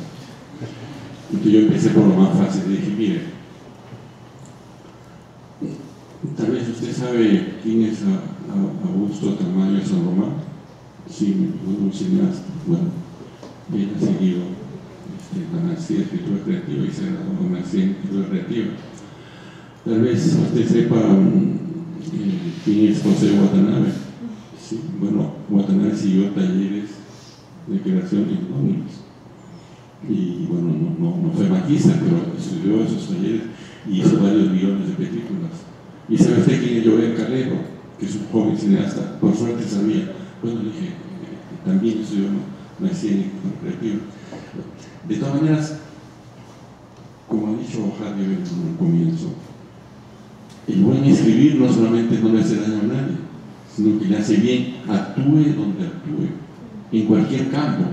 Entonces yo empecé por lo más fácil y dije, mire, tal vez usted sabe quién es Augusto Tamayo San Román. Sí, un cineasta. Bueno, él ha seguido la maestría de escritura creativa y se ha dado una maestría en escritura creativa. Tal vez usted sepa quién es José Watanabe. Sí, bueno, Watanabe siguió talleres de creación en Londres. Y bueno, no fue magista, pero estudió esos talleres y hizo varios millones de películas. ¿Y sabe usted quién es Joel Carrero? Que es un joven cineasta, por suerte sabía. Bueno, le dije, también estudió maestría en escritura creativa. De todas maneras, como ha dicho Javier en el comienzo, el buen escribir no solamente no le hace daño a nadie, sino que le hace bien, actúe donde actúe, en cualquier campo.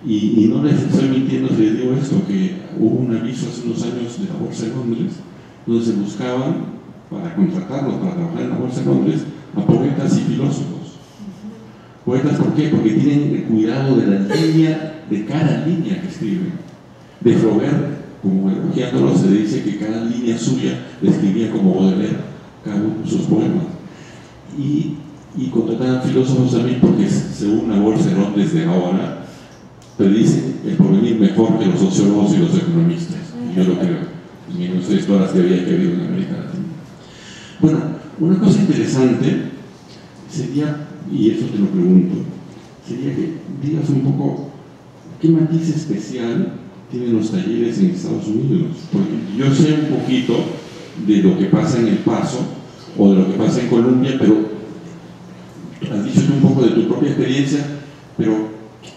Y no les estoy mintiendo si les digo esto, que hubo un aviso hace unos años de la Bolsa de Londres, donde se buscaban, para contratarlos, para trabajar en la Bolsa de Londres, a poetas y filósofos. Poetas, ¿por qué? Porque tienen el cuidado de la línea, de cada línea que escriben. De Flaubert, como elogiándolo, se dice que cada línea suya la escribía como Baudelaire, cada uno de sus poemas. Y contrataban filósofos también porque, según la Bolsa de Londres de ahora, predicen el porvenir mejor que los sociólogos y los economistas. Y yo lo creo, en las 6 horas que había habido en América Latina. Bueno, una cosa interesante sería, y eso te lo pregunto, sería que digas un poco qué matiz especial tienen los talleres en Estados Unidos. Porque yo sé un poquito de lo que pasa en El Paso o de lo que pasa en Colombia, pero has dicho un poco de tu propia experiencia, pero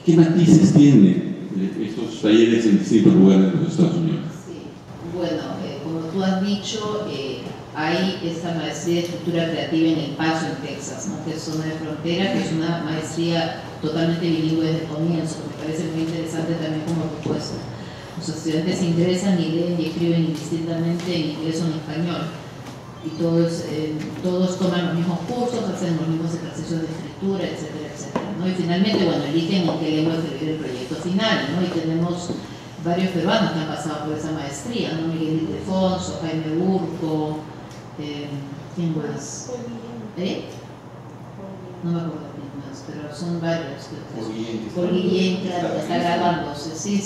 ¿qué matices tienen estos talleres en distintos lugares de los Estados Unidos? Sí. Bueno, como tú has dicho, hay esta maestría de escritura creativa en El Paso, en Texas, ¿no? Que es zona de frontera, que es una maestría totalmente bilingüe desde el comienzo, que me parece muy interesante también como propuesta. Los estudiantes ingresan y leen y escriben indistintamente en inglés o en español, y todos toman los mismos cursos, hacen los mismos ejercicios de escritura, etcétera, etcétera, ¿no? Y finalmente, bueno, eligen en qué lengua escribir el proyecto final, ¿no? Y tenemos varios peruanos que han pasado por esa maestría, ¿no? Miguel Ildefonso, Jaime Urco, ¿quién más? No me acuerdo quién más, pero son varios. Por Guillén, claro, que está grabándose. Sí.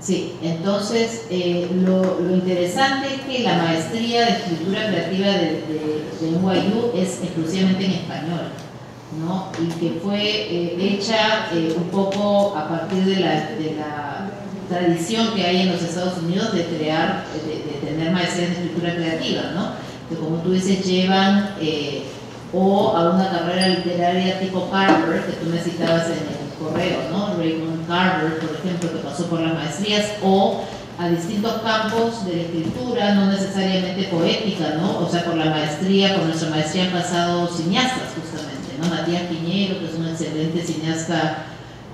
Sí, entonces lo interesante es que la maestría de escritura creativa de NYU es exclusivamente en español, ¿no? Y que fue hecha un poco a partir de la tradición que hay en los Estados Unidos de crear, de tener maestrías de escritura creativa, ¿no? Que como tú dices llevan o a una carrera literaria tipo Carver, que tú me citabas en el correo, ¿no? Raymond Carver, por ejemplo, que pasó por las maestrías, o a distintos campos de la escritura, no necesariamente poética, ¿no? O sea, por nuestra maestría han pasado cineastas, justamente, ¿no? Matías Piñero, que es un excelente cineasta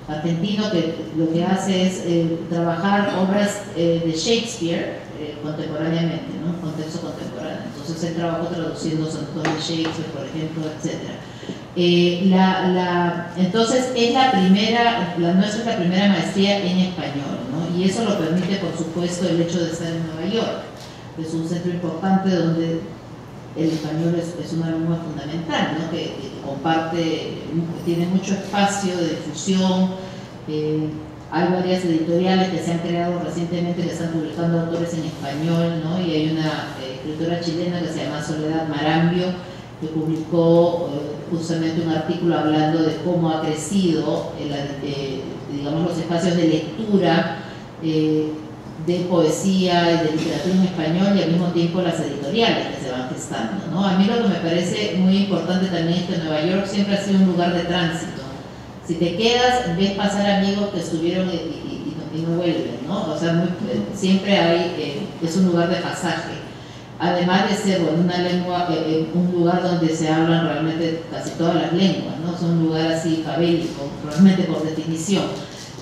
argentino, que lo que hace es trabajar obras de Shakespeare contemporáneamente, ¿no? En contexto contemporáneo. Entonces él trabajó traduciendo sonetos de Shakespeare, por ejemplo, etc. Entonces es la nuestra es la primera maestría en español, ¿no? Y eso lo permite, por supuesto, el hecho de estar en Nueva York, que es un centro importante donde el español es una lengua fundamental, ¿no? Que comparte, tiene mucho espacio de difusión. Hay varias editoriales que se han creado recientemente que están publicando autores en español, ¿no? Y hay una escritora chilena que se llama Soledad Marambio, que publicó justamente un artículo hablando de cómo ha crecido digamos, los espacios de lectura de poesía y de literatura en español, y al mismo tiempo las editoriales que se van gestando, ¿no? A mí lo que me parece muy importante también es que Nueva York siempre ha sido un lugar de tránsito. Si te quedas, ves pasar amigos que estuvieron y no vuelven, ¿no? O sea, siempre hay, es un lugar de pasaje. Además de ser, bueno, una lengua, un lugar donde se hablan realmente casi todas las lenguas, ¿no? Es un lugar así fabélico, realmente por definición.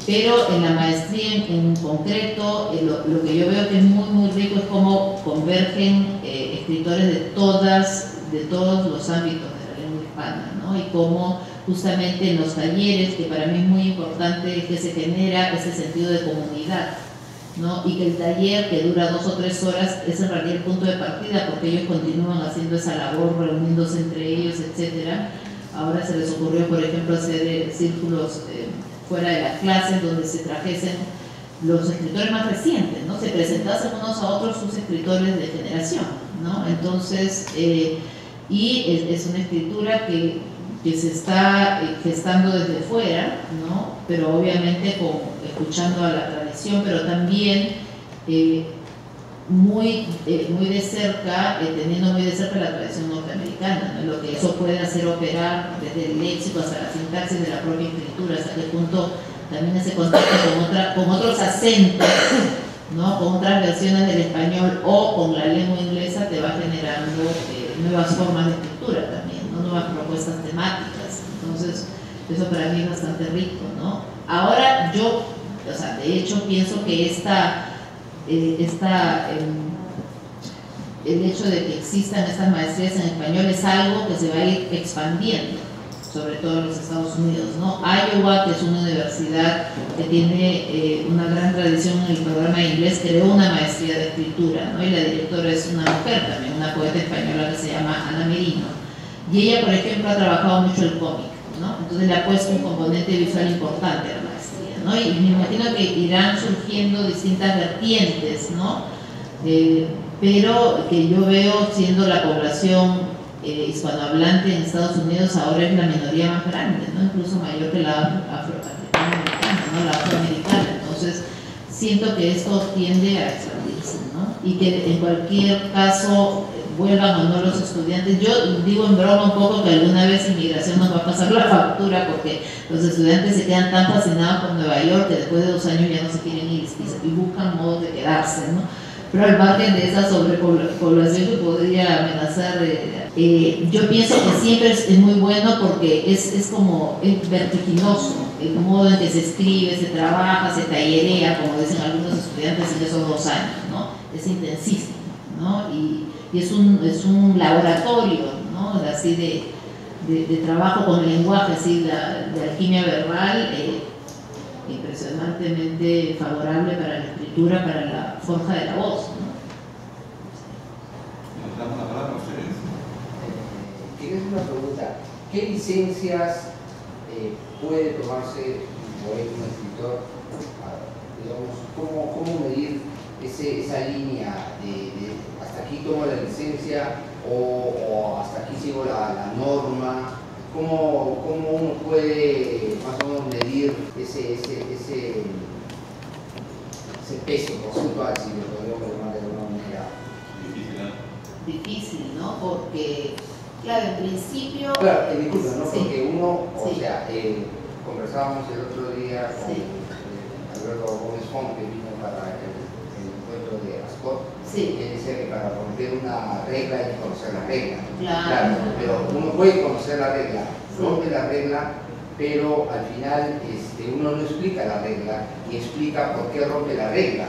Pero en la maestría en concreto, lo que yo veo que es muy, muy rico es cómo convergen escritores de todos los ámbitos de la lengua hispana, ¿no? Y cómo justamente en los talleres, que para mí es muy importante, es que se genera ese sentido de comunidad, ¿no? Y que el taller, que dura 2 o 3 horas, es en realidad el punto de partida, porque ellos continúan haciendo esa labor, reuniéndose entre ellos, etc. Ahora se les ocurrió, por ejemplo, hacer círculos fuera de las clases, donde se trajesen los escritores más recientes, ¿no? Se presentasen unos a otros sus escritores de generación, ¿no? Entonces, y es una escritura que se está gestando desde fuera, ¿no? Pero obviamente escuchando a la tradición, pero también muy de cerca, teniendo muy de cerca la tradición norteamericana, ¿no? Lo que eso puede hacer operar desde el léxico hasta la sintaxis de la propia escritura, hasta qué punto también ese contacto con otros acentos, ¿no? Con otras versiones del español o con la lengua inglesa te va generando nuevas formas de escritura también, ¿no? Nuevas propuestas temáticas. Entonces, eso para mí es bastante rico, ¿no? Ahora yo, o sea, de hecho pienso que el hecho de que existan estas maestrías en español es algo que se va a ir expandiendo, sobre todo en los Estados Unidos, ¿no? Iowa, que es una universidad que tiene una gran tradición en el programa de inglés, creó una maestría de escritura, ¿no? Y la directora es una mujer también, una poeta española que se llama Ana Merino. Y ella, por ejemplo, ha trabajado mucho el cómic, ¿no? Entonces le ha puesto un componente visual importante a la maestría, ¿no? Y me imagino que irán surgiendo distintas vertientes, ¿no? Pero que yo veo siendo la población hispanohablante en Estados Unidos ahora es la minoría más grande, ¿no? Incluso mayor que la afroamericana, ¿no? La afroamericana. Entonces siento que esto tiende a expandirse, ¿no? Y que en cualquier caso vuelvan o no los estudiantes. Yo digo en broma un poco que alguna vez inmigración nos va a pasar la factura, porque los estudiantes se quedan tan fascinados por Nueva York que después de 2 años ya no se quieren ir y buscan modos de quedarse, ¿no? Pero al margen de esa sobrepoblación que podría amenazar, yo pienso que siempre es muy bueno porque es como vertiginoso el modo en que se escribe, se trabaja, se tallerea, como dicen algunos estudiantes en esos 2 años, ¿no? Es intensísimo, ¿no? Y es un laboratorio, ¿no? Así de trabajo con el lenguaje, así de alquimia verbal, impresionantemente favorable para la escritura, para la forja de la voz, ¿no? Nos damos la palabra a ustedes. Quería hacer una pregunta. ¿Qué licencias puede tomarse un escritor? Digamos, ¿cómo medir esa línea de hasta aquí tomo la licencia o hasta aquí sigo la norma? ¿Cómo uno puede más o menos medir ese peso porcentual, si lo podemos llamar de alguna manera? Difícil, ¿no? Porque, claro, en principio... Claro, disculpa, ¿no? Sí. Porque uno, o Sí. sea, conversábamos el otro día con Sí. Alberto Gómez Font, que vino para el encuentro de Ascot. Sí. Él decía que para romper una regla hay que conocer la regla. Claro. Pero uno puede conocer la regla, Sí. rompe la regla, pero al final uno no explica la regla y explica por qué rompe la regla.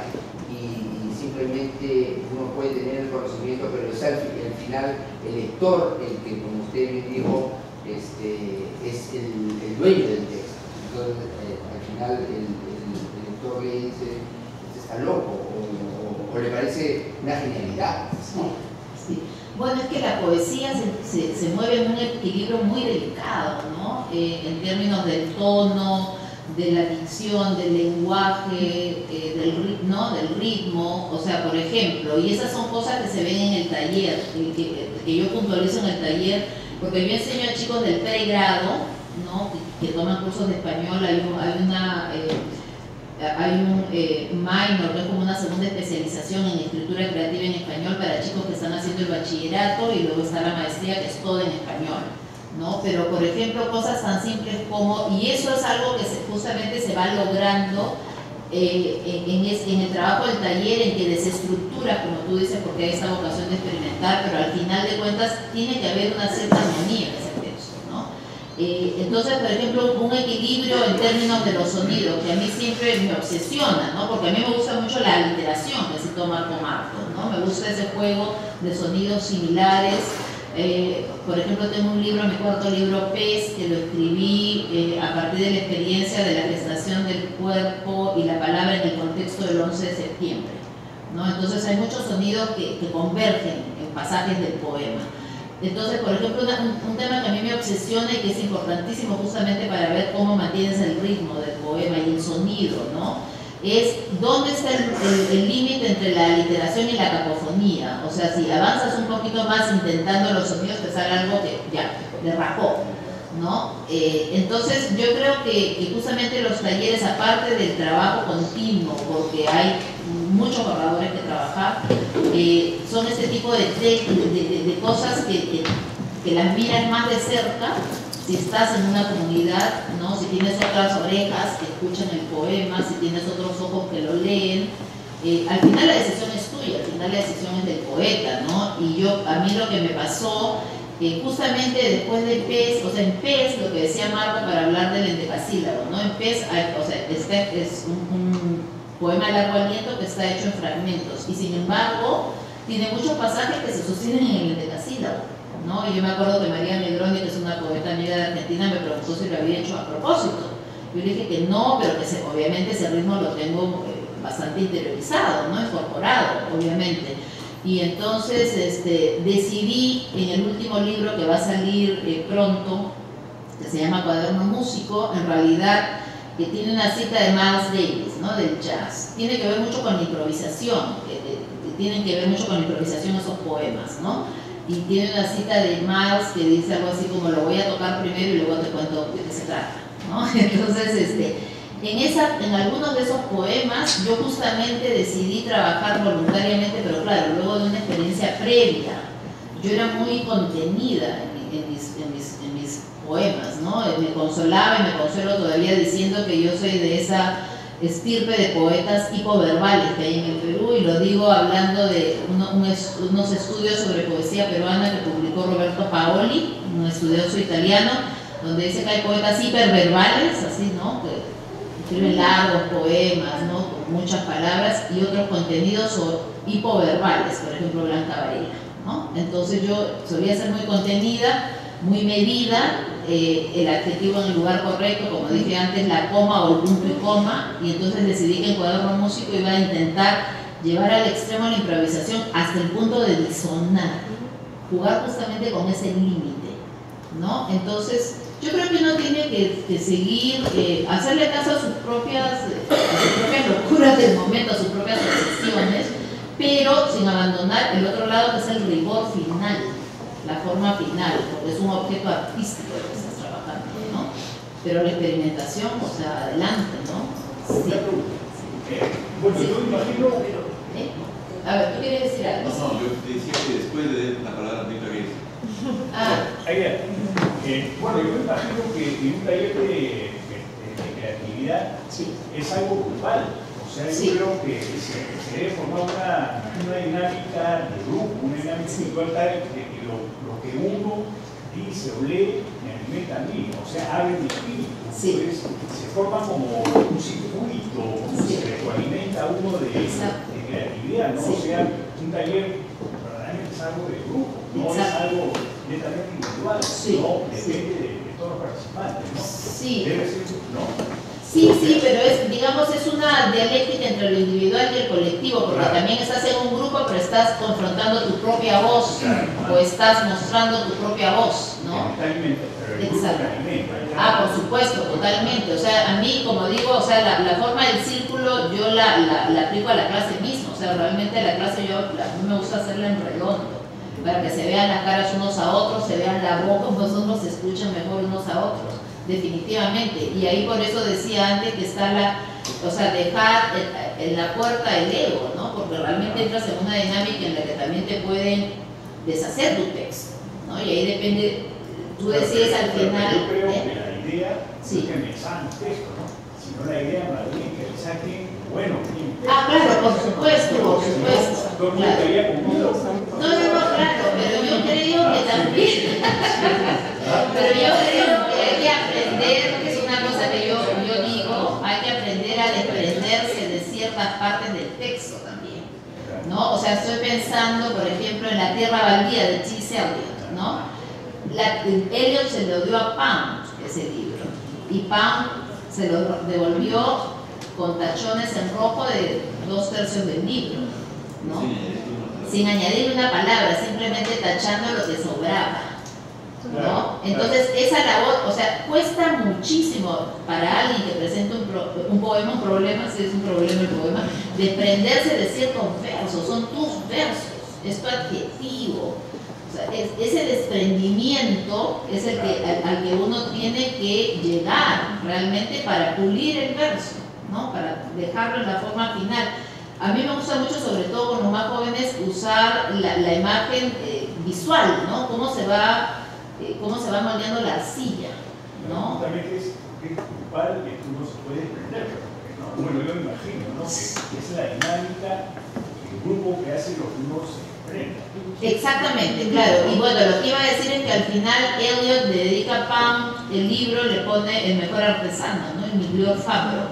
Y simplemente uno puede tener el conocimiento, pero es al final el lector el que, como usted bien dijo, es el dueño del texto. Entonces, al final el lector le dice, este está loco, o le parece una genialidad, ¿no? Sí. Bueno, es que la poesía se mueve en un equilibrio muy delicado, ¿no? En términos del tono, de la dicción, del lenguaje, del ritmo, o sea, por ejemplo, y esas son cosas que se ven en el taller, que yo puntualizo en el taller, porque yo enseño a chicos del pregrado, ¿no? que toman cursos de español, hay un minor, que es como una segunda especialización en escritura creativa en español para chicos que están haciendo el bachillerato, y luego está la maestría, que es todo en español, ¿no? Pero, por ejemplo, cosas tan simples como, y eso es algo que justamente se va logrando en el trabajo del taller, en que desestructura, como tú dices, porque hay esa vocación de experimentar, pero al final de cuentas tiene que haber una cierta armonía en ese texto, ¿no? Entonces, por ejemplo, un equilibrio en términos de los sonidos, que a mí siempre me obsesiona, ¿no? Porque a mí me gusta mucho la aliteración que citó Marco Martos, ¿no? Me gusta ese juego de sonidos similares. Por ejemplo, tengo un libro, mi cuarto libro, Pez, que lo escribí a partir de la experiencia de la gestación del cuerpo y la palabra en el contexto del 11 de septiembre, ¿no? Entonces hay muchos sonidos que convergen en pasajes del poema. Entonces, por ejemplo, un tema que a mí me obsesiona y que es importantísimo justamente para ver cómo mantienes el ritmo del poema y el sonido, ¿no? Es dónde está el límite entre la aliteración y la cacofonía. O sea, si avanzas un poquito más intentando los sonidos, te sale algo que ya derrapó, ¿no? Entonces yo creo que justamente los talleres, aparte del trabajo continuo, porque hay muchos borradores que trabajar, son este tipo de cosas que las miras más de cerca. Si estás en una comunidad, ¿no? Si tienes otras orejas que escuchan el poema, si tienes otros ojos que lo leen, al final la decisión es tuya, al final la decisión es del poeta, ¿no? Y a mí lo que me pasó, justamente después de Pez, o sea, en Pez, lo que decía Marco para hablar del endecasílabo, ¿no? En Pez, o sea, es un poema de largo aliento que está hecho en fragmentos, y sin embargo, tiene muchos pasajes que se sostienen en el endecasílabo, ¿no? Y yo me acuerdo que María Negroni, que es una poeta amiga de Argentina, me preguntó si lo había hecho a propósito. Yo le dije que no, pero que obviamente ese ritmo lo tengo bastante interiorizado, ¿no? Incorporado, obviamente. Y entonces decidí, en el último libro que va a salir pronto, que se llama Cuaderno Músico, en realidad que tiene una cita de Miles Davis, ¿no? Del jazz. Tiene que ver mucho con la improvisación, tienen que ver mucho con la improvisación esos poemas, ¿no? Y tiene una cita de Miles que dice algo así como: lo voy a tocar primero y luego te cuento de qué se trata, ¿no? Entonces, en algunos de esos poemas yo justamente decidí trabajar voluntariamente, pero claro, luego de una experiencia previa. Yo era muy contenida en mis poemas, ¿no? Me consolaba y me consuelo todavía diciendo que yo soy de esa estirpe de poetas hipoverbales que hay en el Perú, y lo digo hablando de unos estudios sobre poesía peruana que publicó Roberto Paoli, un estudioso italiano, donde dice que hay poetas hiperverbales, así, ¿no? Que escriben largos poemas, ¿no? Con muchas palabras, y otros contenidos son hipoverbales, por ejemplo Blanca Varela, ¿no? Entonces yo solía ser muy contenida, muy medida, el adjetivo en el lugar correcto, como dije antes, la coma o el punto y coma, y entonces decidí que en Cuaderno Músico iba a intentar llevar al extremo la improvisación hasta el punto de disonar, jugar justamente con ese límite, ¿no? Entonces yo creo que uno tiene que seguir, hacerle caso a sus propias locuras del momento, a sus propias obsesiones, pero sin abandonar el otro lado, que es el rigor final, la forma final, porque es un objeto artístico lo que estás trabajando, ¿no? Pero la experimentación, o sea, adelante, ¿no? Sí. Bueno, yo imagino... A ver, ¿tú quieres decir algo? No, yo decía que después de la palabra Rita Gay. Bueno, yo me imagino que en un taller de creatividad es algo grupal. O sea, yo creo que se debe formar una dinámica de grupo, una dinámica individual tal de que lo que uno dice o lee me alimenta a mí, o sea, abre mi espíritu. Entonces, se forma como un circuito, se retroalimenta uno de creatividad, ¿no? O sea, un taller verdaderamente es algo de grupo, no es algo netamente individual, no depende de todos los participantes, ¿no? Debe ser, ¿no? Sí, pero es una dialéctica entre lo individual y el colectivo, porque también estás en un grupo, pero estás confrontando tu propia voz, o estás mostrando tu propia voz, ¿no? Totalmente, pero Exacto. alimenta. Por supuesto, totalmente. O sea, a mí, como digo, o sea, la forma del círculo yo la aplico a la clase misma. O sea, realmente la clase a mí me gusta hacerla en redondo, para que se vean las caras unos a otros, se vean la boca, pues unos se escuchan mejor unos a otros, definitivamente. Y ahí por eso decía antes que está o sea, dejar en la puerta el ego, ¿no? Porque realmente entras en una dinámica en la que también te pueden deshacer tu texto, ¿no? Y ahí depende, tú decides al final. Yo creo que la idea sí. es que me saquen texto, ¿no? Sino la idea más bien que me saquen, bueno, claro, por supuesto, por supuesto. Todo el mundo estaría conmigo. No, claro, pero yo creo que también, pero yo creo que hay que aprender, que es una cosa que yo digo, hay que aprender a desprenderse de ciertas partes del texto también, ¿no? O sea, estoy pensando, por ejemplo, en La Tierra Baldía de T.S. Eliot, ¿no? Eliot se lo dio a Pam, ese libro, y Pam se lo devolvió con tachones en rojo de 2/3 del libro, ¿no? Sin añadir una palabra, simplemente tachando lo que sobraba, ¿no? Entonces, esa labor, o sea, cuesta muchísimo para alguien que presenta un poema, un problema, si es un problema el poema, desprenderse de ciertos versos, son tus versos, es tu adjetivo. O sea, ese desprendimiento es el que, al que uno tiene que llegar realmente para pulir el verso, ¿no? Para dejarlo en la forma final. A mí me gusta mucho, sobre todo con los más jóvenes, usar la imagen visual, ¿no? Cómo se va moldeando la arcilla, ¿no? Justamente es culpable que tú no se puede desprender, ¿no? Bueno, yo me imagino, ¿no? Que es la dinámica del grupo que hace lo que uno se desprenda. Exactamente, claro. Y bueno, lo que iba a decir es que al final Eliot le dedica a Pam el libro, le pone el mejor artesano, ¿no? El Miguel Fabro,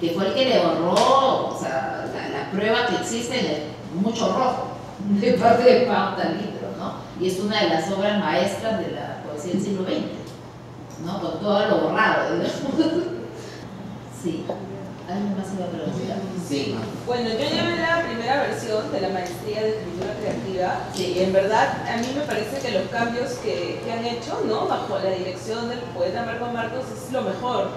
que fue el que le borró, o sea, la prueba que existe de mucho rojo de parte de Pam del libro, ¿no? Y es una de las obras maestras de la poesía del siglo XX, ¿no? Con todo lo borrado, digamos. Sí. ¿Alguien más iba a preguntar? Sí. Bueno, yo llevé la primera versión de la maestría de escritura creativa, sí. Y en verdad a mí me parece que los cambios que han hecho, ¿no? Bajo la dirección del poeta Marco Marcos es lo mejor.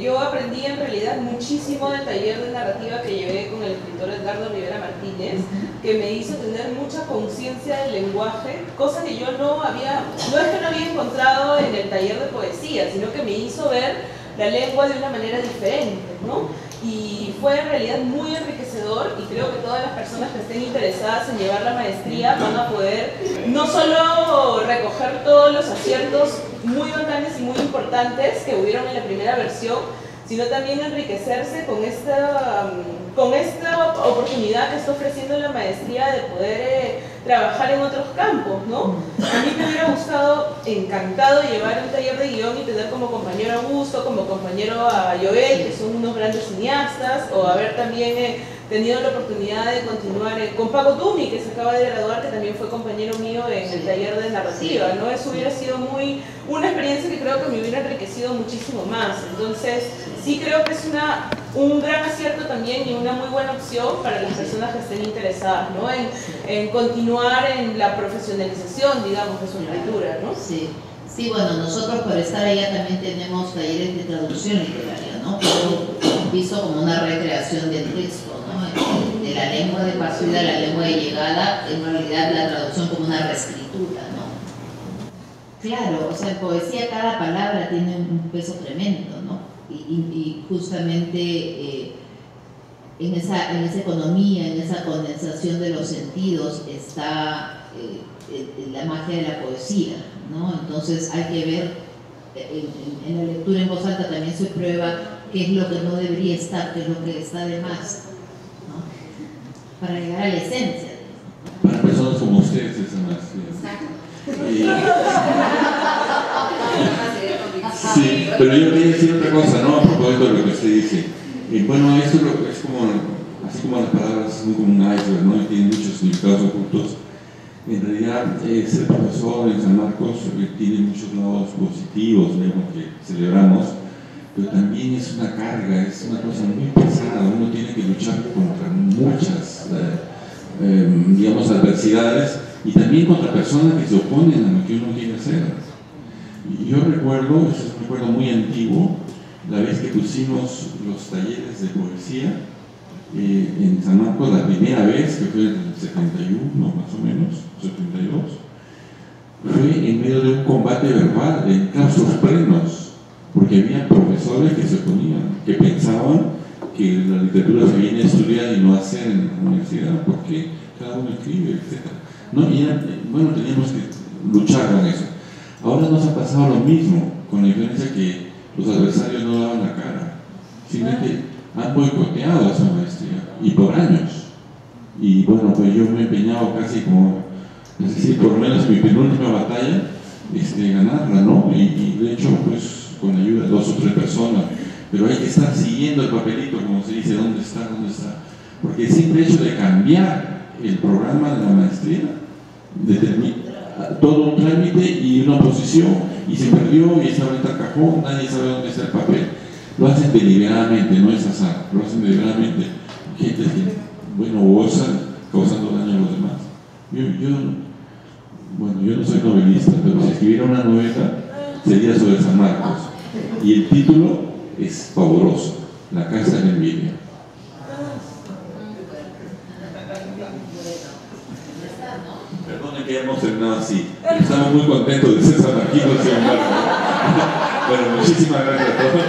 Yo aprendí en realidad muchísimo del taller de narrativa que llevé con el escritor Edgardo Rivera Martínez, que me hizo tener mucha conciencia del lenguaje, cosa que yo no es que no había encontrado en el taller de poesía, sino que me hizo ver la lengua de una manera diferente, ¿no? Y fue en realidad muy enriquecedor, y creo que todas las personas que estén interesadas en llevar la maestría van a poder no solo recoger todos los aciertos muy bacanes y muy importantes que hubieron en la primera versión, sino también enriquecerse con esta oportunidad que está ofreciendo la maestría de poder trabajar en otros campos, ¿no? A mí me hubiera encantado llevar un taller de guión y tener como compañero a Augusto, como compañero a Joel, que son unos grandes cineastas, o haber también tenido la oportunidad de continuar con Paco Tumi, que se acaba de graduar, que también fue compañero mío en el taller de narrativa, ¿no? Eso hubiera sido una experiencia que creo que me hubiera enriquecido muchísimo más. Entonces, sí creo que es un gran acierto también y una muy buena opción para las personas que estén interesadas, ¿no? En continuar en la profesionalización, digamos, de su escritura, ¿no? Sí. Sí, bueno, nosotros por estar allá también tenemos talleres de traducción literaria, ¿no? Pero visto como una recreación del texto, ¿no? De la lengua de partida a la lengua de llegada, en realidad la traducción como una reescritura, ¿no? Claro, o sea, en poesía cada palabra tiene un peso tremendo, ¿no? Y justamente en esa economía, en esa condensación de los sentidos está la magia de la poesía, ¿no? Entonces hay que ver, en la lectura en voz alta también se prueba qué es lo que no debería estar, qué es lo que está de más, ¿no? Para llegar a la esencia. Para personas como ustedes es más. Sí, pero yo quería decir otra cosa, ¿no? A propósito de lo que usted dice. Bueno, eso es como, así como las palabras son como un iceberg, ¿no? Y tienen muchos significados ocultos. En realidad, ser profesor en San Marcos tiene muchos lados positivos, digamos, que celebramos, pero también es una carga, es una cosa muy pesada. Uno tiene que luchar contra muchas, digamos, adversidades, y también contra personas que se oponen a lo que uno quiere hacer. Y yo recuerdo, eso es un recuerdo muy antiguo, la vez que pusimos los talleres de poesía en San Marcos, la primera vez, que fue en el 71 más o menos, 72, fue en medio de un combate verbal, en claustros plenos, porque había profesores que se oponían, que pensaban que la literatura se viene a estudiar y no a hacer en la universidad, porque cada uno escribe, etc. ¿No? Y bueno, teníamos que luchar con eso. Ahora nos ha pasado lo mismo, con la diferencia que los adversarios no daban la cara, simplemente han boicoteado esa maestría, y por años. Y bueno, pues yo me he empeñado casi como, es decir, por lo menos en mi penúltima batalla, ganarla, ¿no? Y de hecho, pues con la ayuda de 2 o 3 personas, pero hay que estar siguiendo el papelito, como se dice, ¿dónde está? ¿Dónde está? Porque el simple hecho de cambiar el programa de la maestría determina todo un trámite y una oposición, y se perdió y estaba en tal cajón, nadie sabe dónde está el papel. Lo hacen deliberadamente, no es azar, lo hacen deliberadamente. Gente que, bueno, gozan causando daño a los demás. Yo no soy novelista, pero si escribiera una novela sería sobre San Marcos. Y el título es fabuloso, La Casa de la Envidia. Perdone que hayamos terminado así. Estamos muy contentos de ser San Marquinos, sin embargo. Bueno, muchísimas gracias a todos.